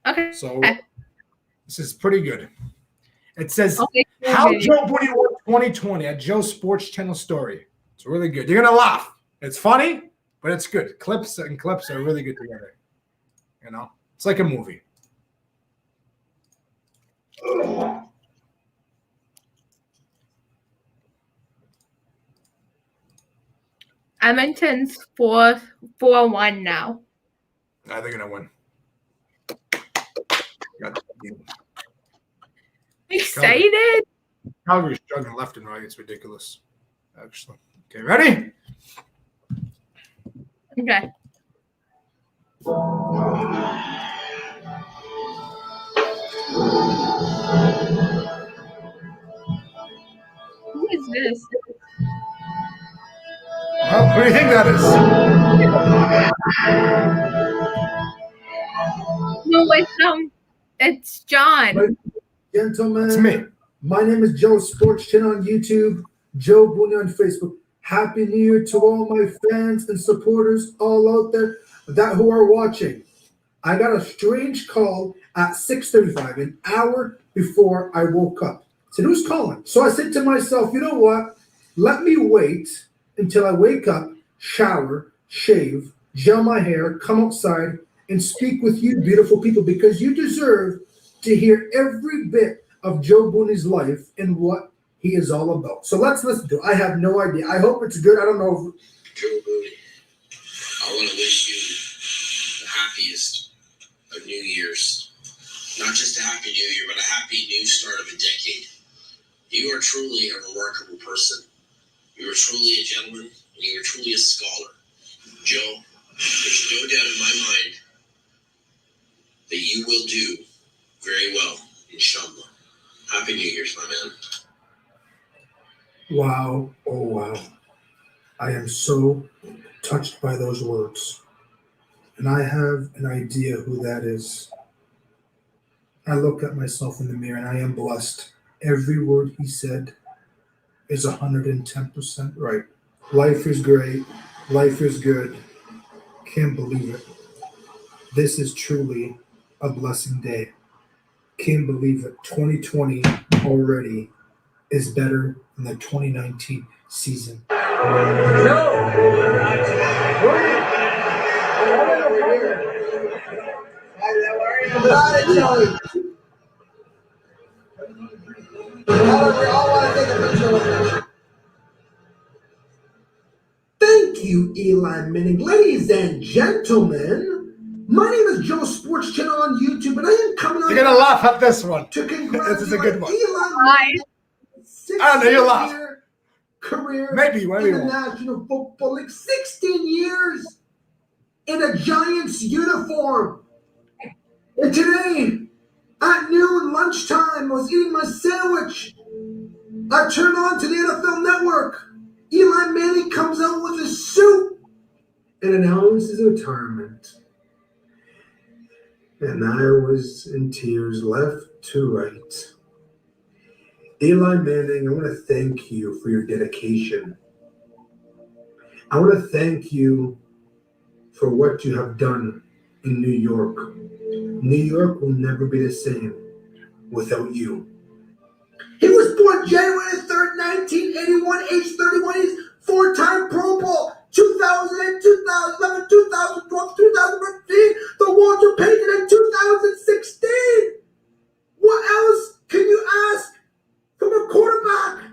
Okay. So this is pretty good. It says, how Joe Booty wants 2020 at Joe Sports Channel story. It's really good. You're gonna laugh. It's funny, but it's good. Clips are really good together. You know, it's like a movie. Edmonton's 4-1 now. They're gonna win. Excited? Calgary's struggling left and right. It's ridiculous. Actually. Okay, ready? Okay. Who is this? Well, what do you think that is? No, it's John. Gentlemen, It's me. my name is Joe Sports Channel on YouTube, Joe Booney on Facebook. Happy New Year to all my fans and supporters all out there who are watching. I got a strange call at 6:35, an hour before I woke up. I said, who's calling? So I said to myself, you know what? Let me wait until I wake up, shower, shave, gel my hair, come outside, and speak with you beautiful people because you deserve to hear every bit of Joe Booney's life and what he is all about. So let's listen to it. I have no idea. I hope it's good. I don't know. Joe Booney, I want to wish you the happiest of New Year's. Not just a happy New Year, but a happy new start of a decade. You are truly a remarkable person. You are truly a gentleman, and you are truly a scholar. Joe, there's no doubt in my mind that you will do very well, inshallah. Happy New Year's, my man. Wow. Oh, wow. I am so touched by those words. And I have an idea who that is. I look at myself in the mirror and I am blessed. Every word he said is 110% right. Life is great. Life is good. Can't believe it. This is truly a blessing day. Can't believe it. 2020 already is better than the 2019 season. Thank you, Eli Manning. Ladies and gentlemen, my name is Joe Sports Channel on YouTube, and I am coming on. You're gonna laugh at this one. To congratulate This is a good one. Eli Hi. Manning's I don't know, you'll laugh. 16-year career Maybe in the won't. National Football League. 16 years in a Giants uniform. And today, at noon, lunchtime, I was eating my sandwich. I turned on to the NFL Network. Eli Manning comes out with his suit and announces his retirement. And I was in tears, left to right. Eli Manning, I want to thank you for your dedication. I want to thank you for what you have done in New York. New York will never be the same without you. He was born January 3rd, 1981, age 31. He's four-time Pro Bowl, 2008, 2011, 2012, 2015, the Walter Payton in 2016. What else can you ask from a quarterback?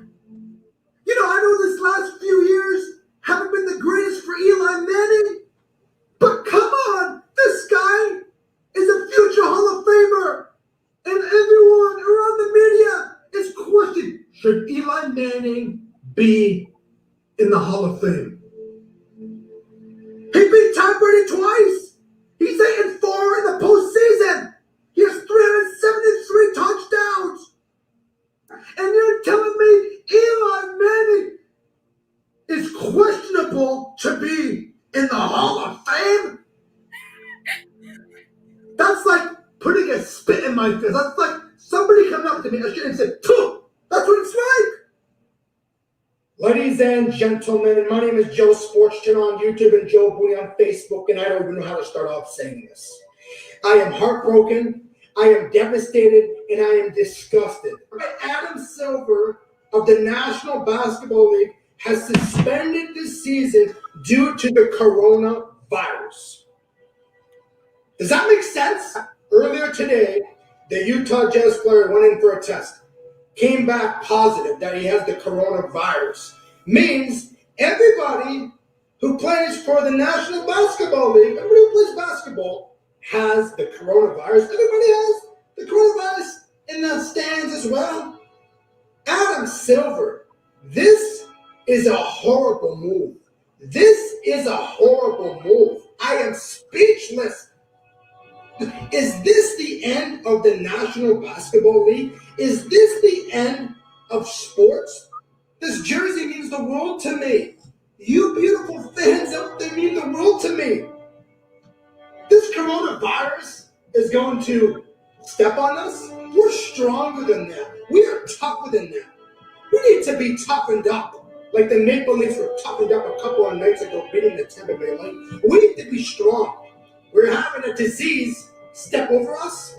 You know, I know this last few years haven't been the greatest for Eli Manning, but come on, this guy is a future Hall of Famer, and everyone around the media is questioning, should Eli Manning be in the Hall of Fame? He beat Tom Brady twice. He's 8-4 in the postseason. He has 373 touchdowns. And you're telling me Eli Manning is questionable to be in the Hall of Fame? That's like putting a spit in my face. That's like somebody coming up to me and said, "Pooh!" That's what it's like. Ladies and gentlemen, my name is Joe Sports Channel on YouTube and Joe Booney on Facebook, and I don't even know how to start off saying this. I am heartbroken, I am devastated, and I am disgusted. Adam Silver of the National Basketball League has suspended the season due to the coronavirus. Does that make sense? Earlier today, the Utah Jazz player went in for a test, came back positive that he has the coronavirus. Means everybody who plays for the National Basketball League, everybody who plays basketball, has the coronavirus. Everybody has the coronavirus in the stands as well. Adam Silver, this is a horrible move. This is a horrible move. I am speechless. Is this the end of the National Basketball League? Is this the end of sports? This jersey means the world to me. You beautiful fans out there mean the world to me. This coronavirus is going to step on us. We're stronger than that. We are tougher than that. We need to be toughened up. Like the Maple Leafs were toughened up a couple of nights ago, beating the Tampa Bay Lightning. We need to be strong. We're having a disease step over us.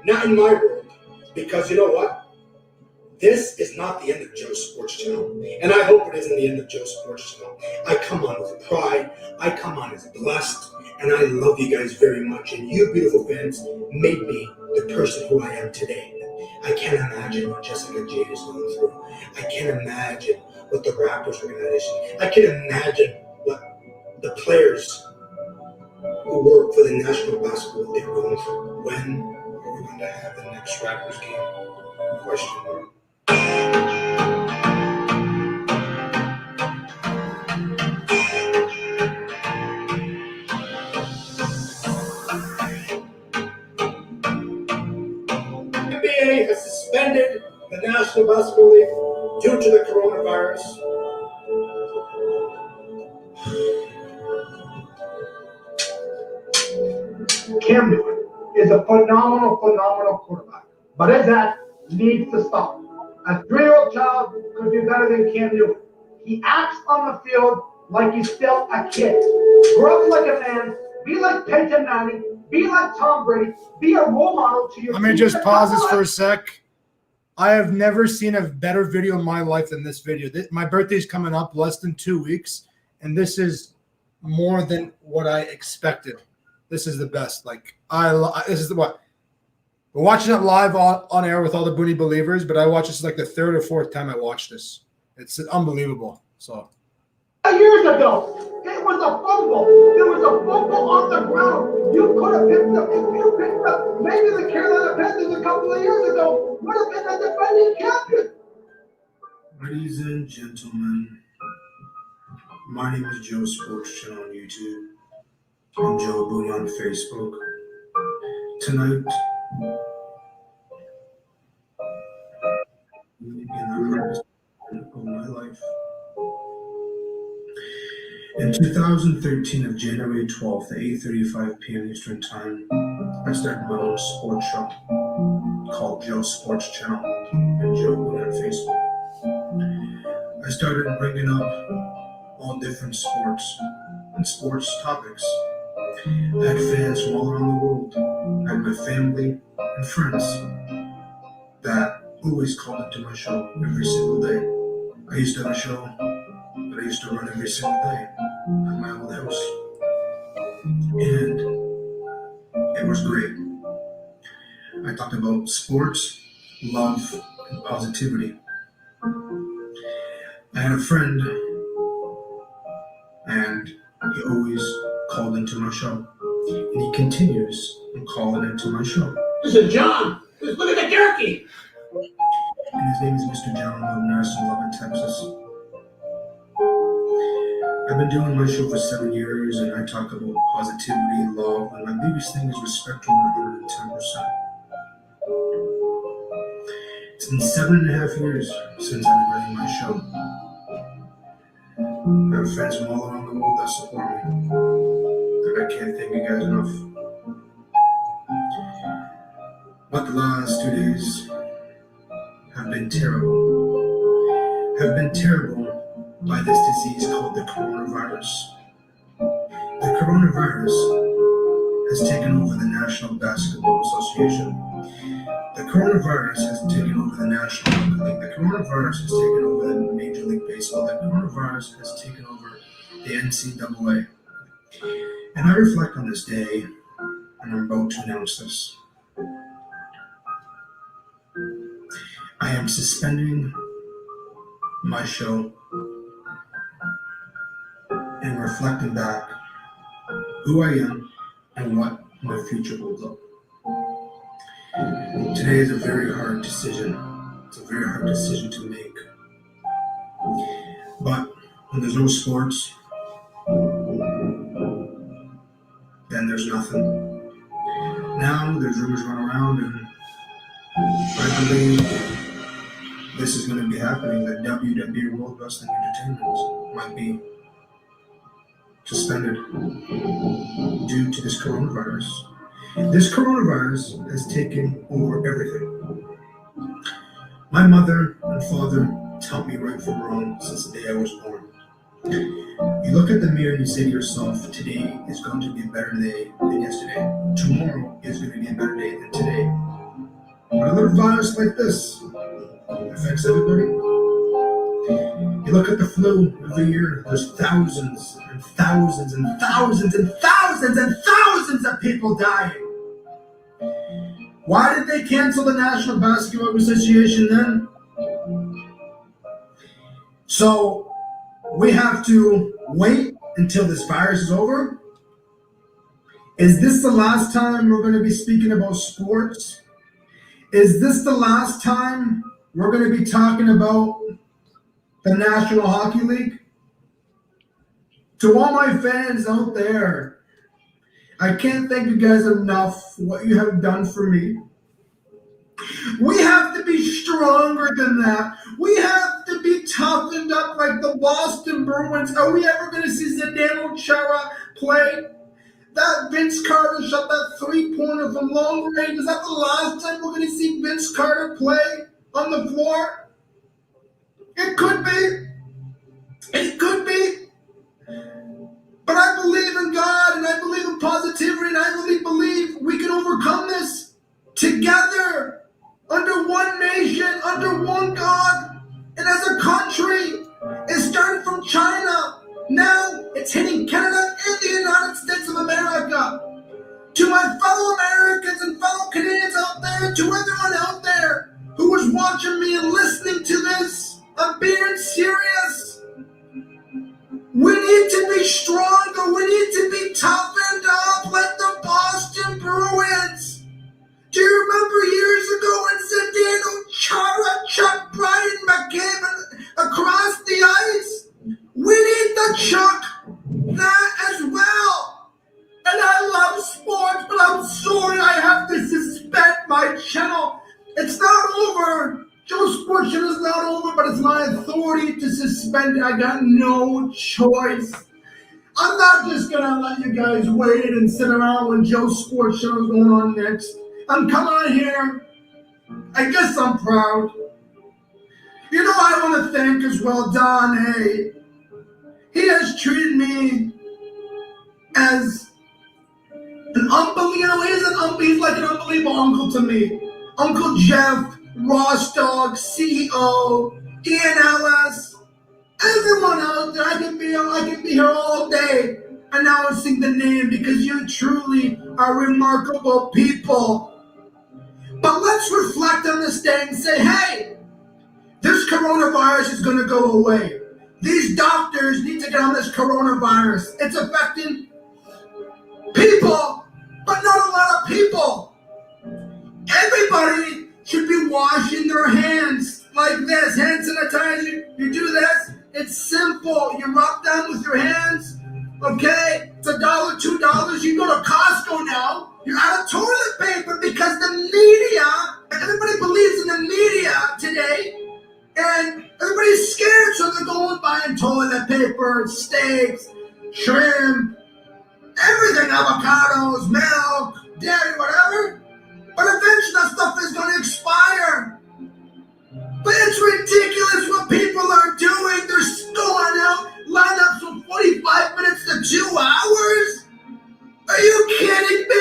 Not in my world. Because you know what? This is not the end of Joe's Sports Channel. And I hope it isn't the end of Joe's Sports Channel. I come on with pride. I come on as blessed. And I love you guys very much. And you beautiful fans made me the person who I am today. I can't imagine what Jessica Jade is going through. I can't imagine what the Raptors organization. I can imagine what the players who work for the National Basketball League are going through. When are we going to have the next Raptors game? Question mark. NBA has suspended the National Basketball League due to the coronavirus. Cam Newton is a phenomenal quarterback, but that needs to stop. A 3-year-old child could be better than Cam Newton. He acts on the field like he's still a kid. Grow up like a man. Be like Peyton Manning. Be like Tom Brady. Be a role model to your Let me just pause this for a sec. I have never seen a better video in my life than this video. My birthday's coming up less than 2 weeks, and this is more than what I expected. This is the best. Like this is what we're watching it live on air with all the Booney believers, but I watched this like the third or fourth time I watched this. It's unbelievable. So years ago, it was a fumble. There was a fumble on the ground. You could have picked up. If you picked up, maybe the Carolina Panthers a couple of years ago would have been the defending champion. Ladies and gentlemen, my name is Joe Sports Channel on YouTube. I'm Joe Booney on Facebook. Tonight, in the hardest moment of my life. In 2013, of January 12th at 8:35 p.m. Eastern Time, I started my own sports show called Joe Sports Channel and Joe Booney on Facebook. I started bringing up all different sports and sports topics. I had fans from all around the world. I had my family and friends that always called into my show every single day. I used to have a show that I used to run every single day at my old house. And it was great. I talked about sports, love, and positivity. I had a friend, and he always called into my show. And he continues calling into my show. Listen, John, just look at the turkey. And his name is Mr. John Love, National Love in Texas. I've been doing my show for 7 years, and I talk about positivity and love, and my biggest thing is respect to 110%. It's been 7.5 years since I've been running my show. I have friends from all around the world that support me, and I can't thank you guys enough. But the last 2 days have been terrible. Have been terrible by this disease called the coronavirus. The coronavirus has taken over the National Basketball Association. The coronavirus has taken over the National Hockey League. The coronavirus has taken over the Major League Baseball. The coronavirus has taken over the NCAA. And I reflect on this day, and I'm about to announce this. I am suspending my show and reflecting back who I am and what my future holds up. Today is a very hard decision. It's a very hard decision to make. But when there's no sports, then there's nothing. Now there's rumors going around, and I believe this is going to be happening. The WWE World Wrestling Entertainment might be suspended due to this coronavirus. This coronavirus has taken over everything. My mother and father taught me right from wrong since the day I was born. You look at the mirror and you say to yourself, today is going to be a better day than yesterday. Tomorrow is going to be a better day than today. But a little virus like this affects everybody. You look at the flu every year, there's thousands and thousands and thousands and thousands and thousands of people dying. Why did they cancel the National Basketball Association then? So we have to wait until this virus is over? Is this the last time we're going to be speaking about sports? Is this the last time we're going to be talking about the National Hockey League? To all my fans out there, I can't thank you guys enough for what you have done for me. We have to be stronger than that. We have to be toughened up like the Boston Bruins. Are we ever going to see Zdeno Chara play? That Vince Carter shot that three-pointer from long range. Is that the last time we're going to see Vince Carter play on the floor? It could be. It could be. But I believe in God, and I believe in positivity, and I really believe we can overcome this together, under one nation, under one God, and as a country. It started from China. Now it's hitting Canada and the United States of America. To my fellow Americans and fellow Canadians out there, to everyone out there who is watching me and listening to this, I'm being serious. We need to be stronger. We need to be toughened up like the Boston Bruins. Do you remember years ago when Zdeno Chara chucked Brian McCabe across the ice? We need to chuck that as well. And I love sports, but I'm sorry I have to suspend my channel. It's not over. Joe Sports Channel is not over, but it's my authority to suspend it. I got no choice. I'm not just going to let you guys wait and sit around when Joe Sports Channel is going on next. I'm coming on here. I guess I'm proud. You know, I want to thank as well Don Hay. He has treated me as an unbelievable, he's like an unbelievable uncle to me. Uncle Jeff, Ross Dog, CEO, Ian Ellis, everyone out there. I can be here all day announcing the name because you truly are remarkable people. But let's reflect on this day and say, hey, this coronavirus is going to go away. These doctors need to get on this coronavirus. It's affecting people, but not a lot of people. Everybody should be washing their hands like this. Hand sanitizer, you do this. It's simple. You rub them with your hands, okay? It's $1, $2. You go to Costco now. You're out of toilet paper because the media, everybody believes in the media today, and everybody's scared, so they're going buying toilet paper, steaks, shrimp, everything, avocados, milk, dairy, whatever. But eventually that stuff is going to expire. But it's ridiculous what people are doing. They're going out, lineups from 45 minutes to 2 hours. Are you kidding me?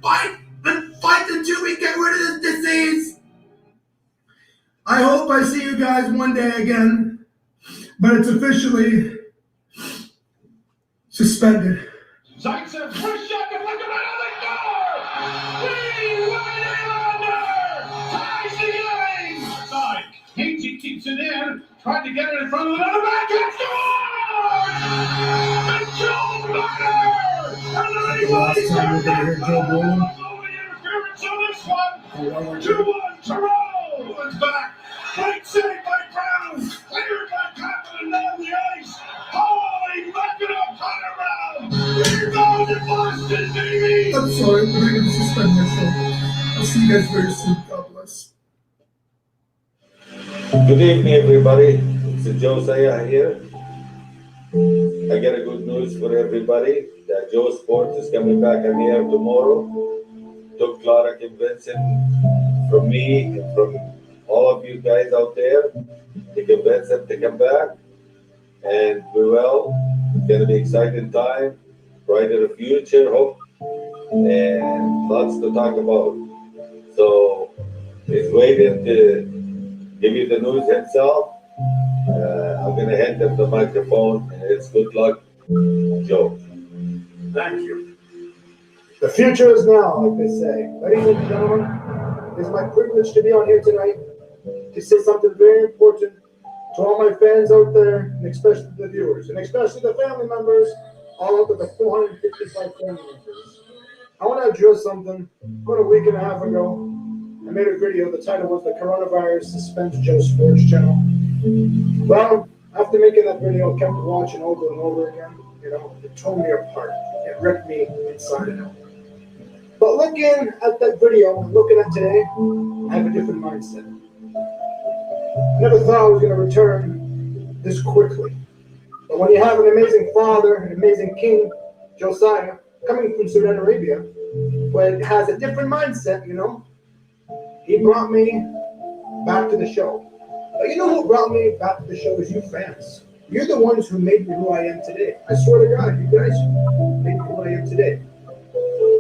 fight until we get rid of this disease. I hope I see you guys one day again, but it's officially suspended. Zaitsev, first shot deflected right on the door! Rewind Nylander! Ties the game! Side. Casey keeps it in, tried to get it in front of another backhand scores! And Joe Butter! And The last time we're gonna hear Joe Boone. interference on this one. 2-1 Toronto. One's back. Great save by Brown. Cleared by Kaplan down the ice. Holy bucket up Connor Brown. We're going to Boston, baby. I'm sorry, but I'm gonna suspend myself. I'll see you guys very soon. God bless. Good evening, everybody. It's Josiah here. I got a good news for everybody. That Joe Sports is coming back on air tomorrow. Took a lot of convincing from me and from all of you guys out there to convince them to come back. And we will. It's going to be an exciting time, brighter future, hope, and lots to talk about. So he's waiting to give you the news himself. I'm going to hand him the microphone, and it's good luck, Joe. Thank you. The future is now, like they say. Ladies and gentlemen, it's my privilege to be on here tonight to say something very important to all my fans out there, and especially the viewers, and especially the family members, all of the 455 family members. I want to address something. About a week and a half ago, I made a video. The title was "The Coronavirus Suspends Joe Sports Channel." Well, after making that video, I kept watching over and over again. You know, it tore me apart. It ripped me inside and out. But looking at that video, looking at today, I have a different mindset. I never thought I was going to return this quickly. But when you have an amazing father, an amazing king, Josiah, coming from Saudi Arabia, but has a different mindset, you know, he brought me back to the show. But you know who brought me back to the show is you fans. You're the ones who made me who I am today. I swear to God, you guys made me who I am today.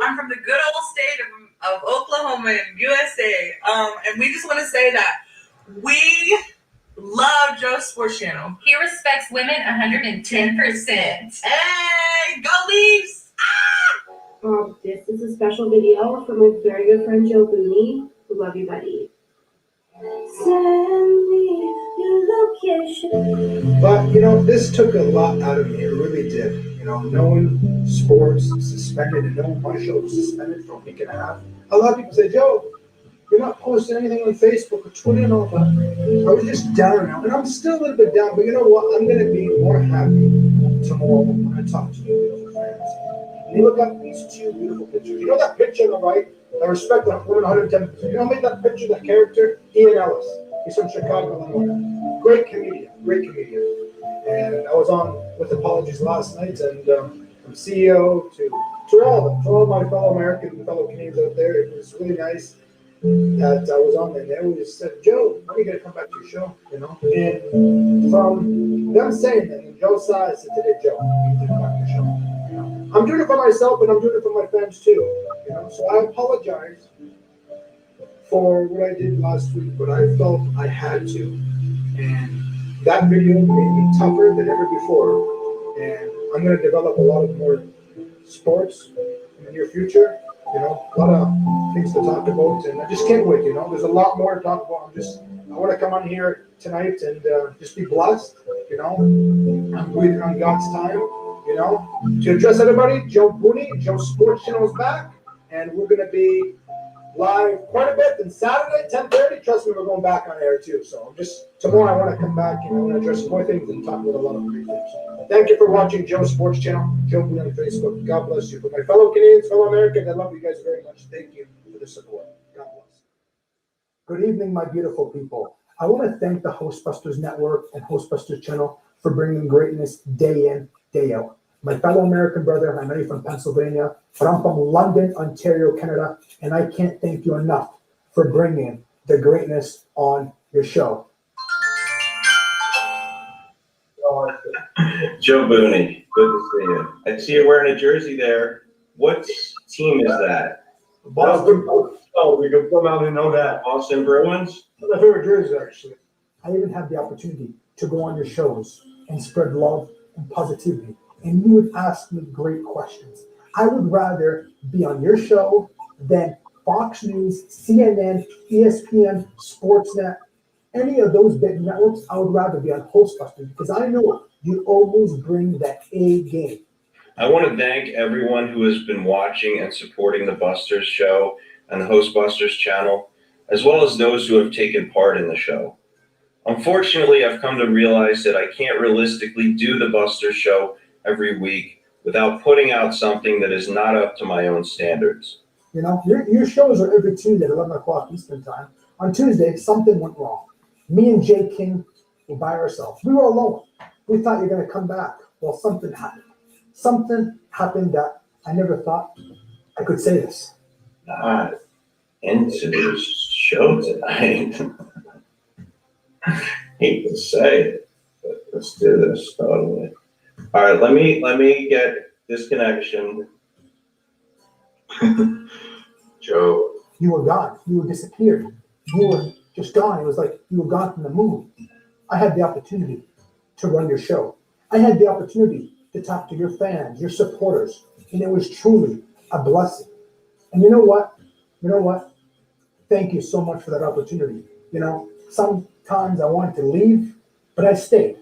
I'm from the good old state of Oklahoma in USA. And we just want to say that we love Joe Sports Channel. He respects women 110%. Hey, go Leafs! This is a special video from my very good friend Joe Booney. Love you, buddy. Send me your location. But, you know, this took a lot out of me. It really did. You know, knowing sports suspended and knowing my show was suspended for a week and a half. A lot of people say, Joe, you're not posting anything on Facebook or Twitter and all that. I was just down now. And I'm still a little bit down. But you know what? I'm going to be more happy tomorrow when I talk to you beautiful friends. And you look at these two beautiful pictures. You know that picture on the right? I respect that woman 110%. You know who made that picture, that character? Ian Ellis. He's from Chicago, Illinois. Great comedian. And I was on with Apologies last night, and from CEO to all my fellow Americans and fellow Canadians out there, it was really nice that I was on there. And they always said, Joe, when are you going to come back to your show? You know? And from them saying that, and Joe said, today, Joe, you need to come back to your show. You know? I'm doing it for myself, and I'm doing it for my fans too. You know? So I apologize for what I did last week, but I felt I had to. And that video made me tougher than ever before. And I'm going to develop a lot of more sports in the near future. You know, a lot of things to talk about, and I just can't wait. You know, there's a lot more to talk about. I want to come on here tonight and just be blessed. You know, I'm breathing on God's time. You know, to address everybody, Joe Booney, Joe Sports Channel is back, and we're going to be live quite a bit. And Saturday, 10:30. Trust me, we're going back on air too. So tomorrow I want to come back and I want to address more things and talk about a lot of great things. Thank you for watching Joe Sports Channel, Joe Booney on Facebook. God bless you. For my fellow Canadians, fellow Americans, I love you guys very much. Thank you for the support. God bless. Good evening, my beautiful people. I want to thank the Hostbusters Network and Hostbusters Channel for bringing greatness day in, day out. My fellow American brother, I know you're from Pennsylvania, but I'm from London, Ontario, Canada, and I can't thank you enough for bringing the greatness on your show. Joe Booney, good to see you. I see you're wearing a jersey there. What team is that? Boston. Oh, we can come out and know that. Boston Bruins. My favorite jersey, actually. I even had the opportunity to go on your shows and spread love and positivity, and you would ask me great questions. I would rather be on your show than Fox News, CNN, ESPN, Sportsnet, any of those big networks. I would rather be on Hostbusters because I know you always bring that A game. I want to thank everyone who has been watching and supporting the Busters show and the Hostbusters channel, as well as those who have taken part in the show. Unfortunately, I've come to realize that I can't realistically do the Busters show every week without putting out something that is not up to my own standards. You know, your shows are every Tuesday at 11 o'clock Eastern time. On Tuesday, something went wrong. Me and Jay King were by ourselves. We were alone. We thought you were going to come back. Well, something happened. Something happened that I never thought I could say this. Not into this show tonight. Hate to say it, but let's do this totally. All right, let me get this connection. Joe. You were gone. You were disappeared. You were just gone. It was like you were gone from the moon. I had the opportunity to run your show. I had the opportunity to talk to your fans, your supporters, and it was truly a blessing. And you know what? You know what? Thank you so much for that opportunity. You know, sometimes I wanted to leave, but I stayed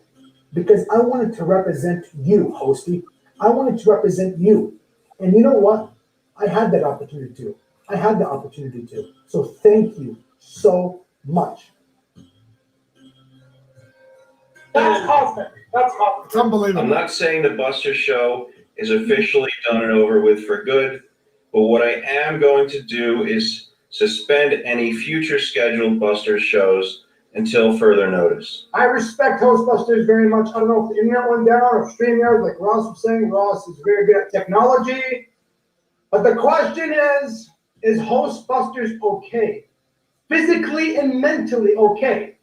because I wanted to represent you, Hosty. I wanted to represent you. And you know what? I had that opportunity to. I had the opportunity to. So thank you so much. That's awesome. That's awesome. It's unbelievable. I'm not saying the Buster show is officially done and over with for good, but what I am going to do is suspend any future scheduled Buster shows until further notice. I respect Hostbusters very much. I don't know if the internet went down or if StreamYard, like Ross was saying, Ross is very good at technology. But the question is Hostbusters okay? Physically and mentally okay?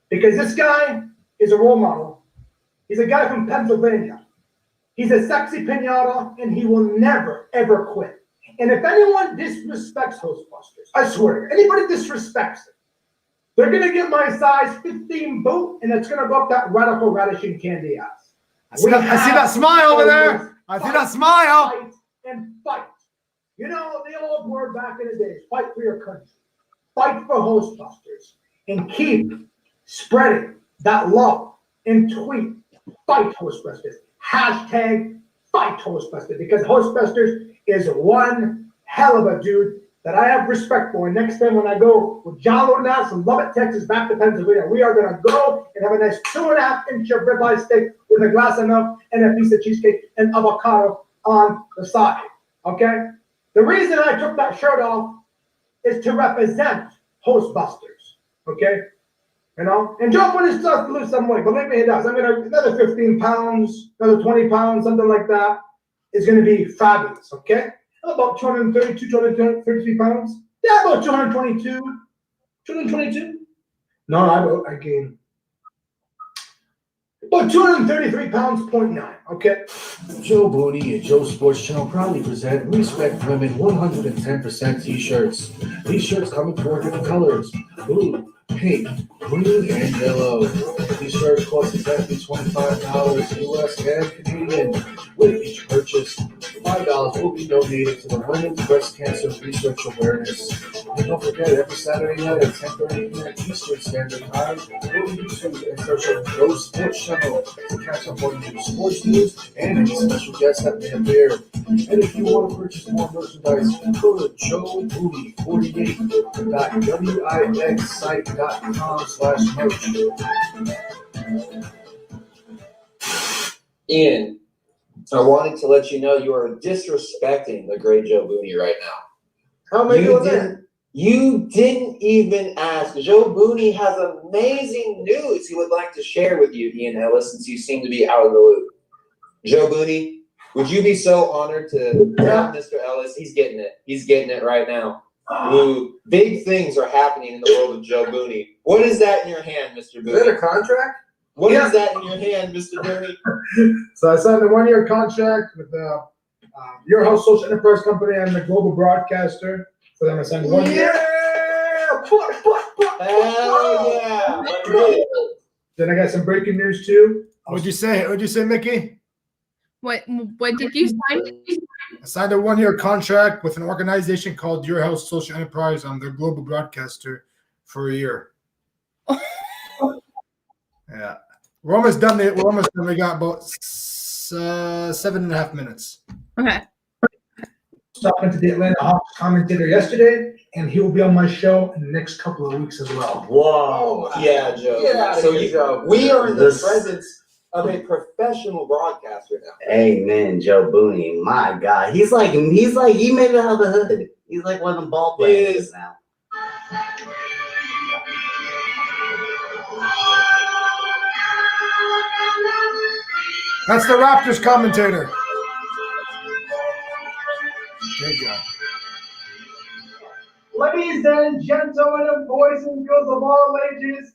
Because this guy is a role model. He's a guy from Pennsylvania. He's a sexy pinata, and he will never, ever quit. And if anyone disrespects Hostbusters, I swear, anybody disrespects it, they're going to get my size 15 boot, and it's going to go up that radical radishing candy ass. I see that smile over there. I see that smile. Fight and fight. You know, the old word back in the days, fight for your country. Fight for Hostbusters. And keep spreading that love and tweet. Fight Hostbusters. Hashtag fight Hostbusters. Because Hostbusters is one hell of a dude that I have respect for. And next time when I go with John Lodenhouse from Lubbock, Texas, back to Pennsylvania, we are going to go and have a nice 2.5-inch ribeye steak with a glass of milk and a piece of cheesecake and avocado on the side. Okay? The reason I took that shirt off is to represent Hostbusters. Okay? You know? And Joe Bunny still has to lose some weight. Believe me, he does. I'm going to, another 15 pounds, another 20 pounds, something like that is going to be fabulous. Okay? About 232, 233 pounds. Yeah, about 222. 222? No, I gained about 233 pounds, 0.9. Okay. Joe Booney and Joe Sports Channel proudly present Respect Women 110% t-shirts. These shirts come in 4 different colors: blue, pink, green, and yellow. These shirts cost exactly $25 US and Canadian. With each purchase, $5 will be donated to the Women's Breast Cancer Research Awareness. And don't forget, every Saturday night at 10:30 p.m. Eastern Standard Time, go to YouTube and search up Joe Sports Channel to catch up on new sports news and any special guests that may appear. And if you want to purchase more merchandise, go to joebooney48.wixsite.com/merch. Ian, I wanted to let you know you are disrespecting the great Joe Booney right now. How am I doing that? You didn't even ask. Joe Booney has amazing news he would like to share with you, Ian Ellis, since you seem to be out of the loop. Joe Booney, would you be so honored to tell Mr. Ellis he's getting it? He's getting it right now. Ooh, big things are happening in the world of Joe Booney. What is that in your hand, Mr. Booney? Is that a contract? What is that in your hand, Mr. Booney? So I signed a 1-year contract with Your House Social Enterprise Company. I'm the global broadcaster. for them to sign 1 year. Hell yeah. Then I got some breaking news too. What'd you say? What'd you say, Mickey? What did you sign? I signed a 1-year contract with an organization called Your Health Social Enterprise. I'm their global broadcaster for a year. Yeah. We're almost done. We're almost done. We got about 7.5 minutes. Okay. Talking to the Atlanta Hawks commentator yesterday, and he will be on my show in the next couple of weeks as well. Whoa. Yeah, Joe. Yeah, So we are in the This- presence of a professional broadcaster now. Amen, Joe Booney. My God, he's like he made it out of the hood. He's like one of them ball players now. That's the Raptors commentator. Good job. Ladies and gentlemen, and boys and girls of all ages,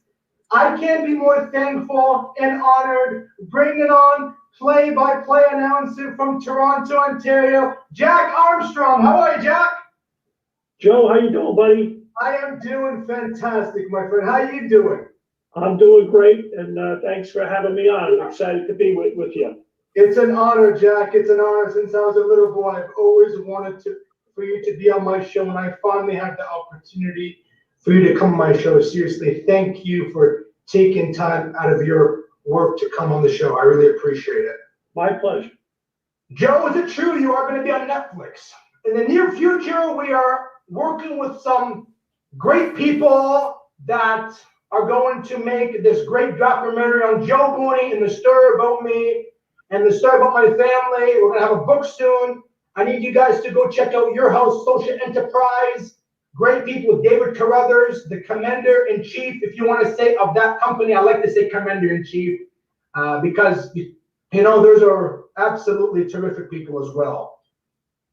I can't be more thankful and honored bringing on play-by-play announcer from Toronto, Ontario, Jack Armstrong. How are you, Jack? Joe, how you doing, buddy? I am doing fantastic, my friend. How you doing? I'm doing great, and thanks for having me on. I'm excited to be with you. It's an honor, Jack. It's an honor. Since I was a little boy, I've always wanted for you to be on my show, and I finally had the opportunity for you to come on my show. Seriously, thank you for taking time out of your work to come on the show. I really appreciate it. My pleasure. Joe, is it true you are going to be on Netflix? In the near future, we are working with some great people that are going to make this great documentary on Joe Booney and the story about me and the story about my family. We're going to have a book soon. I need you guys to go check out Your House Social Enterprise. Great people, David Carruthers, the Commander-in-Chief. If you want to say of that company, I like to say Commander-in-Chief because, those are absolutely terrific people as well.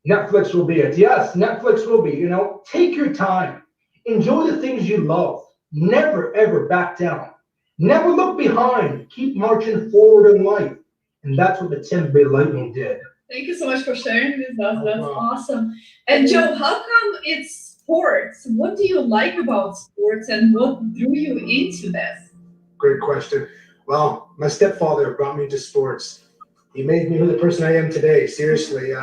Netflix will be it. Yes, Netflix will be. Take your time. Enjoy the things you love. Never, ever back down. Never look behind. Keep marching forward in life. And that's what the Tampa Bay Lightning did. Thank you so much for sharing this. That's awesome. And Joe, how come it's sports? What do you like about sports and what drew you into this? Great question. Well, my stepfather brought me into sports. He made me who the person I am today. Seriously,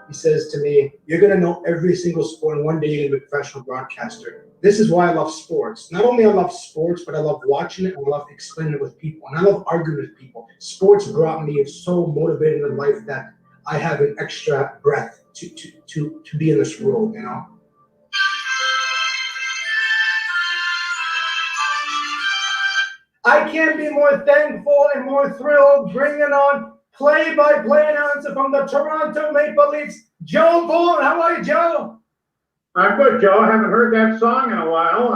he says to me, "You're gonna know every single sport, and one day you're gonna be a professional broadcaster." This is why I love sports. Not only I love sports, but I love watching it and I love explaining it with people. And I love arguing with people. Sports brought me so motivated in life that I have an extra breath to be in this world, I can't be more thankful and more thrilled bringing on play-by-play announcer from the Toronto Maple Leafs, Joe Boone. How are you, Joe? I'm good, Joe. I haven't heard that song in a while.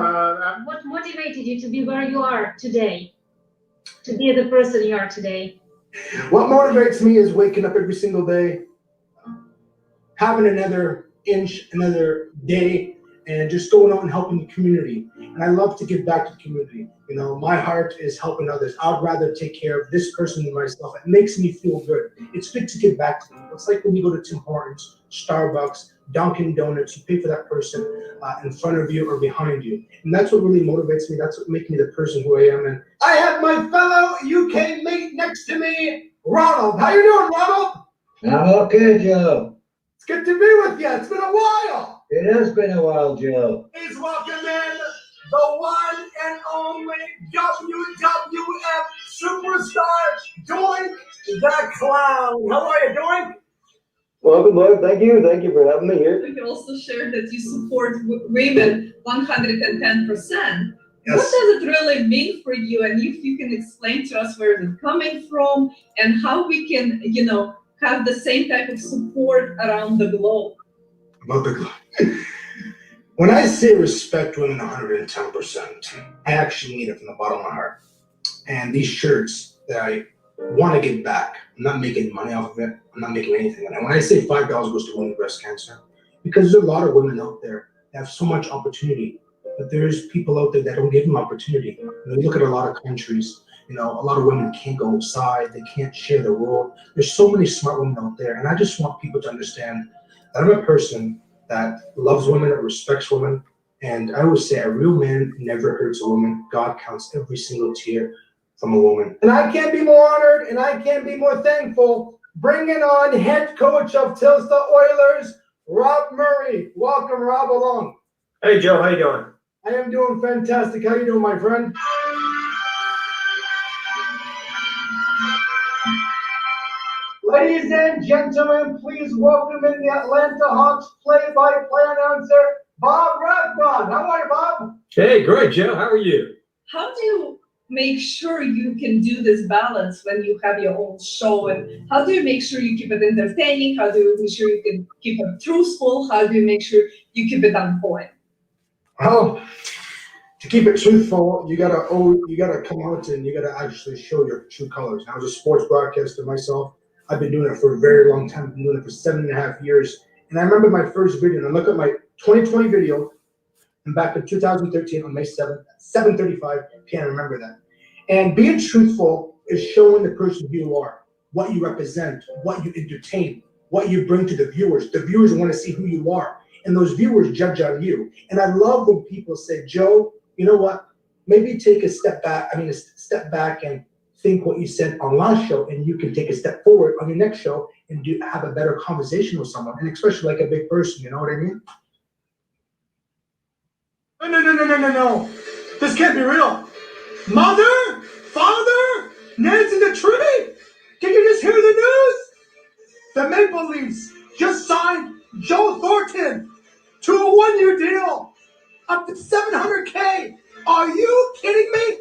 What motivated you to be where you are today? To be the person you are today? What motivates me is waking up every single day, having another inch, another day, and just going out and helping the community. And I love to give back to the community. My heart is helping others. I'd rather take care of this person than myself. It makes me feel good. It's good to give back to people. It's like when you go to Tim Hortons, Starbucks, Dunkin' Donuts, you pay for that person in front of you or behind you. And that's what really motivates me. That's what makes me the person who I am. And I have my fellow UK mate next to me, Ronald. How you doing, Ronald? I'm okay, Joe. It's good to be with you. It's been a while. It has been a while, Joe. Please welcome in the one and only WWF superstar, Doink the Clown. How are you, Doink? Welcome, Lord. Thank you. Thank you for having me here. We can also share that you support women 110%. Yes. What does it really mean for you? And if you can explain to us where it's coming from and how we can, have the same type of support around the globe. About the globe. When I say respect women 110%, I actually mean it from the bottom of my heart. And these shirts that I want to give back, I'm not making money off of it. I'm not making anything. And when I say $5 goes to women with breast cancer, because there's a lot of women out there that have so much opportunity, but there's people out there that don't give them opportunity. You look at a lot of countries, a lot of women can't go outside. They can't share the world. There's so many smart women out there. And I just want people to understand that I'm a person that loves women, that respects women. And I always say a real man never hurts a woman. God counts every single tear from a woman. And I can't be more honored and I can't be more thankful. Bringing on head coach of Tulsa Oilers, Rob Murray. Welcome, Rob, along. Hey, Joe. How you doing? I am doing fantastic. How you doing, my friend? Ladies and gentlemen, please welcome in the Atlanta Hawks play-by-play announcer, Bob Rathbone. How are you, Bob? Hey, great, Joe. How are you? How do you make sure you can do this balance when you have your own show? And how do you make sure you keep it entertaining? How do you make sure you can keep it truthful? How do you make sure you keep it on point? Well, to keep it truthful, you gotta come out and you gotta actually show your true colors. I was a sports broadcaster myself. I've been doing it for a very long time. I've been doing it for 7.5 years. And I remember my first video, and I look at my 2020 video, and back in 2013 on May 7th, 7:35 p.m. I remember that. And being truthful is showing the person who you are, what you represent, what you entertain, what you bring to the viewers. The viewers want to see who you are, and those viewers judge on you. And I love when people say, Joe, you know what? Maybe take a step back. I mean, a step back and think what you said on last show, and you can take a step forward on your next show and have a better conversation with someone, and especially like a big person. You know what I mean? No. This can't be real. Mother? Father? Ned's in the tree? Did you just hear the news? The Maple Leafs just signed Joe Thornton to a 1-year deal. Up to $700K. Are you kidding me?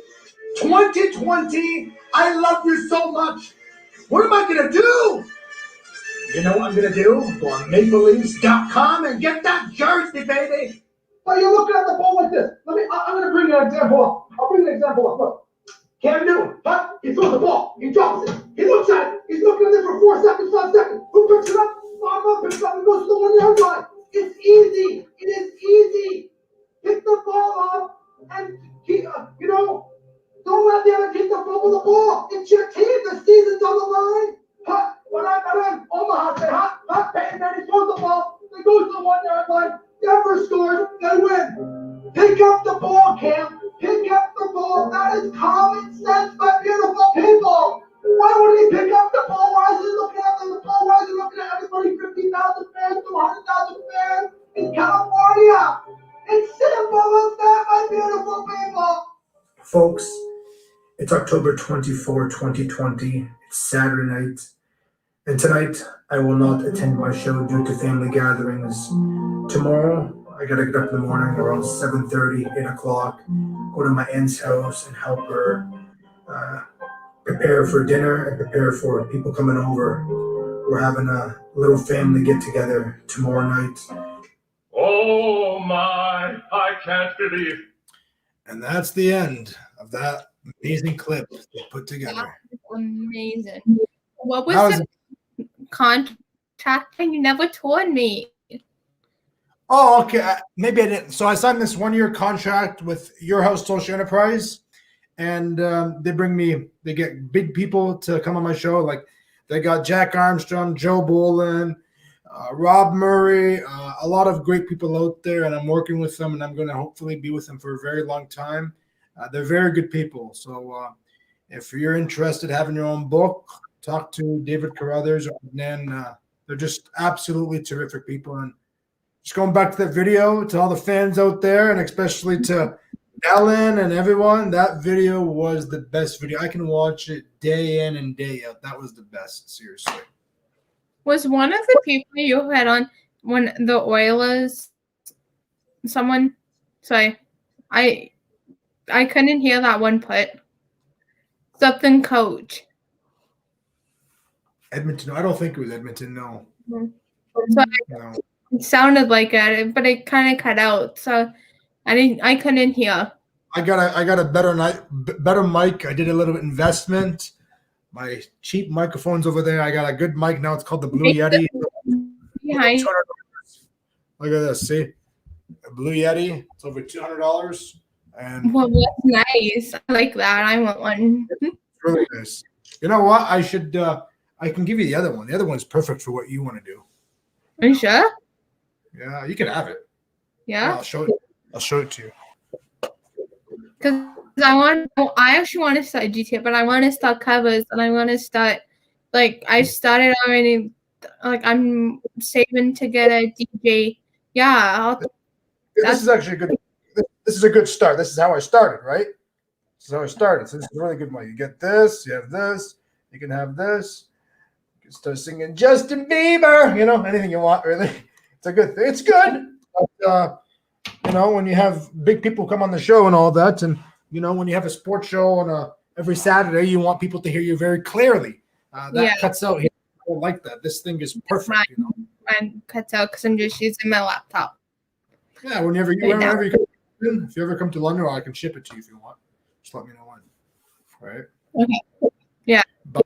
2020, I love you so much. What am I going to do? You know what I'm going to do? Go on MapleLeafs.com and get that jersey, baby. Why are you looking at the ball like this? I'm going to bring an example up. I'll bring an example up. Look. Cam Newton, huh? He throws the ball. He drops it. He looks at it. He's looking at it for 4 seconds, 5 seconds. Who picks it up? Bob picks it up and goes to the 1-yard line. It's easy. It is easy. Pick the ball up and keep, don't let the other team fumble the ball. It's your team. The season's on the line. Huh? When I'm in Omaha, say, huh? Peyton Manning throws the ball. They go to the 1-yard line. Never scores. They win. Pick up the ball, Cam. Pick up the ball. That is common sense, my beautiful people. Why would he pick up the ball? Why is he looking at the ball? Why is he looking at everybody? 50,000 fans, 200,000 fans in California. It's simple as that, my beautiful people. Folks, it's October 24, 2020. It's Saturday night. And tonight, I will not attend my show due to family gatherings. Tomorrow, I gotta get up in the morning around 7:30, 8 o'clock, go to my aunt's house and help her prepare for dinner and prepare for people coming over. We're having a little family get-together tomorrow night. Oh my, I can't believe. And that's the end of that amazing clip they put together. Amazing. What was the contract? You never told me. Oh, okay. Maybe I didn't. So I signed this 1-year contract with Your House Social Enterprise, and they get big people to come on my show. Like they got Jack Armstrong, Joe Bolin, Rob Murray, a lot of great people out there, and I'm working with them, and I'm going to hopefully be with them for a very long time. They're very good people. So if you're interested in having your own book, talk to David Carruthers or Nan. They're just absolutely terrific people. And just going back to that video, to all the fans out there, and especially to Ellen and everyone, that video was the best video. I can watch it day in and day out. That was the best, seriously. Was one of the people you had on when the Oilers, someone, sorry, I couldn't hear that one put. Something coach. Edmonton. I don't think it was Edmonton, no. So it sounded like it, but it kind of cut out. So I couldn't hear. I got a better mic. I did a little investment. My cheap microphone's over there. I got a good mic now. It's called the Blue Yeti. Yeah. Look at this. See, a Blue Yeti. It's over $200. And well, that's nice. I like that. I want one. It's really nice. You know what? I can give you the other one. The other one's perfect for what you want to do. Are you sure? Yeah, you can have it. Yeah. I'll show it. I'll show it to you. Because I actually want to start GTA, but I want to start covers and I want to start, like, I started already, like, I'm saving to get a DJ. Yeah. This is actually a good. This is a good start. This is how I started, right? This is how I started. So this is really good money. You get this. You have this. You can have this. You can start singing Justin Bieber. You know, anything you want, really. It's a good thing. It's good. But, you know, when you have big people come on the show and all that, and you know, when you have a sports show on every Saturday, you want people to hear you very clearly. That cuts out. I don't like that. This thing is perfect. You know? Mine cuts out because I'm just using my laptop. Yeah, whenever you come, if you ever come to London, I can ship it to you if you want. Just let me know when. All right. Okay. Yeah. But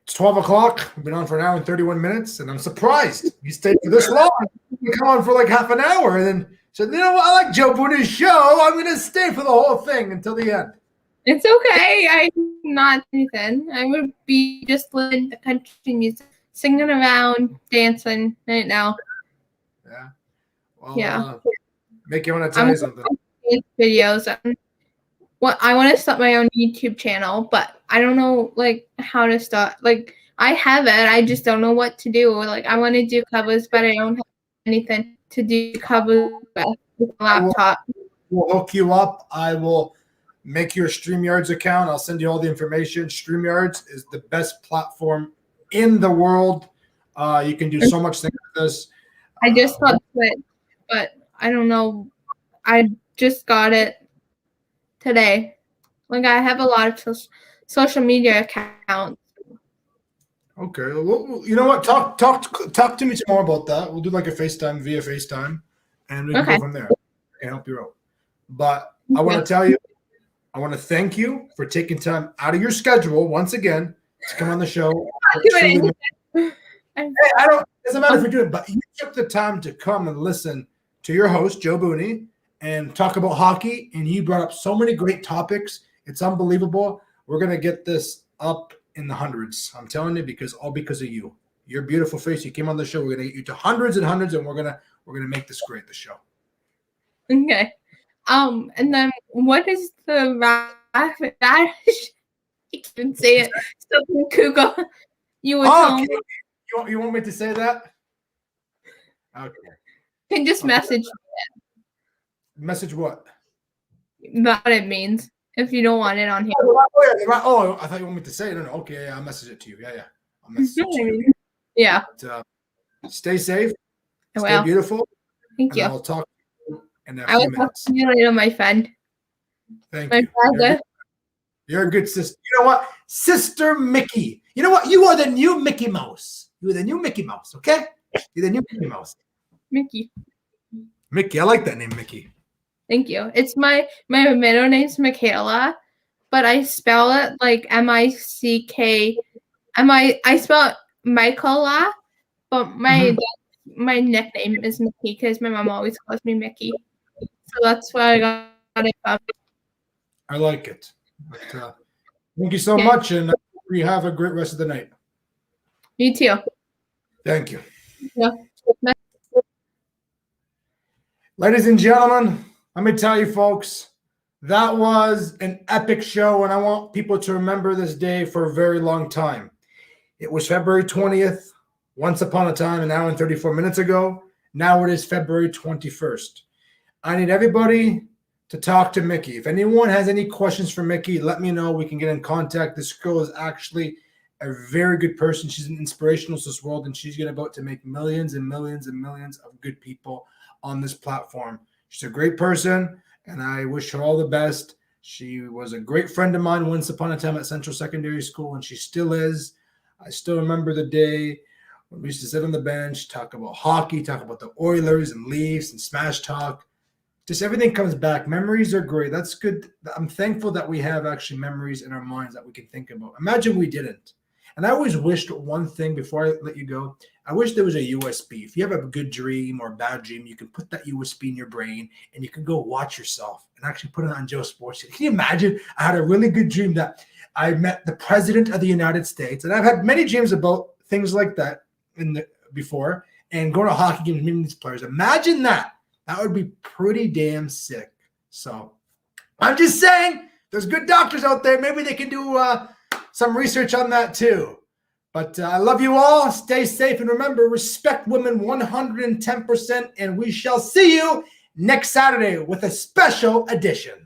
it's 12 o'clock. We've been on for an hour and 31 minutes, and I'm surprised you stayed for this long. You come on for like half an hour, and then said, you know what? I like Joe Booney's show. I'm going to stay for the whole thing until the end. It's okay. I'm not anything. I would be just listening to country music, singing around, dancing right now. Yeah. Well, Mickey, I want to tell you something. Videos. I want to start my own YouTube channel, but I don't know like how to start. Like I have it, I just don't know what to do. Like I want to do covers, but I don't have anything to do covers with my laptop. We'll hook you up. I will make your StreamYards account. I'll send you all the information. StreamYards is the best platform in the world. You can do so much things with this. I just got Twitch, but I don't know. I just got it today. Like I have a lot of social media accounts. Okay. Well, you know what? Talk to me some more about that. We'll do like a via FaceTime, and we can go from there. I can help you out. But I want to tell you, I want to thank you for taking time out of your schedule once again to come on the show. Hey, it doesn't matter if you do it, but you took the time to come and listen to your host, Joe Booney, and talk about hockey. And he brought up so many great topics. It's unbelievable. We're going to get this up in the hundreds. I'm telling you, because of you. Your beautiful face. You came on the show. We're going to get you to hundreds and hundreds, and we're going to make this great, the show. Okay. And then what is the radish? You can say it. Something Cougar. You would tell me. You want me to say that? Okay. You can just message me. Message what? What it means. If you don't want it on here. Oh, I thought you want me to say it. No. Okay, yeah, I'll message it to you. Yeah. I'll message it to you. Yeah. But, stay safe. Stay Stay beautiful. Thank you. I'll talk to you in a I will few talk minutes. to you later, my friend. Thank my you. Brother. You're a good sister. You know what? Sister Mickey. You know what? You are the new Mickey Mouse. You are the new Mickey Mouse, okay? You're the new Mickey Mouse. Mickey. Mickey. I like that name, Mickey. Thank you. It's my middle name's Michaela, but I spell it like M-I-C-K. I spell it Michaela, but my nickname is Mickey because my mom always calls me Mickey. So that's where I got it from. I like it. But, thank you so much, and you have a great rest of the night. You too. Thank you. Yeah. Ladies and gentlemen, let me tell you, folks, that was an epic show, and I want people to remember this day for a very long time. It was February 20th, once upon a time, an hour and 34 minutes ago. Now it is February 21st. I need everybody to talk to Mickey. If anyone has any questions for Mickey, let me know. We can get in contact. This girl is actually a very good person. She's an inspirational to this world, and she's about to make millions and millions and millions of good people on this platform. She's a great person, and I wish her all the best. She was a great friend of mine once upon a time at Central Secondary School, and she still is. I still remember the day when we used to sit on the bench, talk about hockey, talk about the Oilers and Leafs and Smash Talk. Just everything comes back. Memories are great. That's good. I'm thankful that we have actually memories in our minds that we can think about. Imagine we didn't. And I always wished one thing before I let you go. I wish there was a USB. If you have a good dream or a bad dream, you can put that USB in your brain and you can go watch yourself and actually put it on Joe Sports. Can you imagine? I had a really good dream that I met the President of the United States. And I've had many dreams about things like that before. and going to hockey games, meeting these players. Imagine that. That would be pretty damn sick. So I'm just saying, there's good doctors out there. Maybe they can do some research on that too. But I love you all. Stay safe. And remember, respect women 110%. And we shall see you next Saturday with a special edition.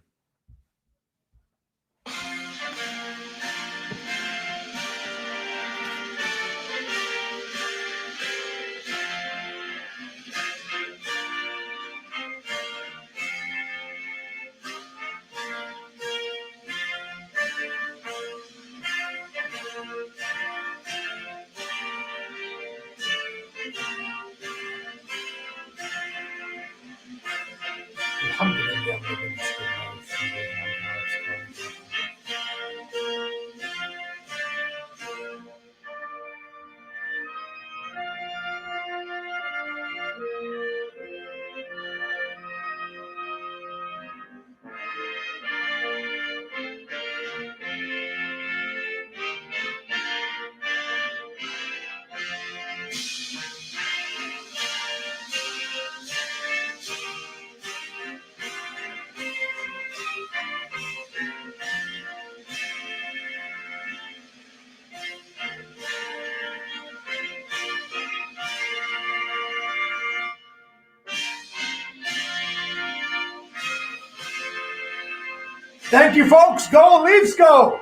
Thank you, folks. Go Leafs, go!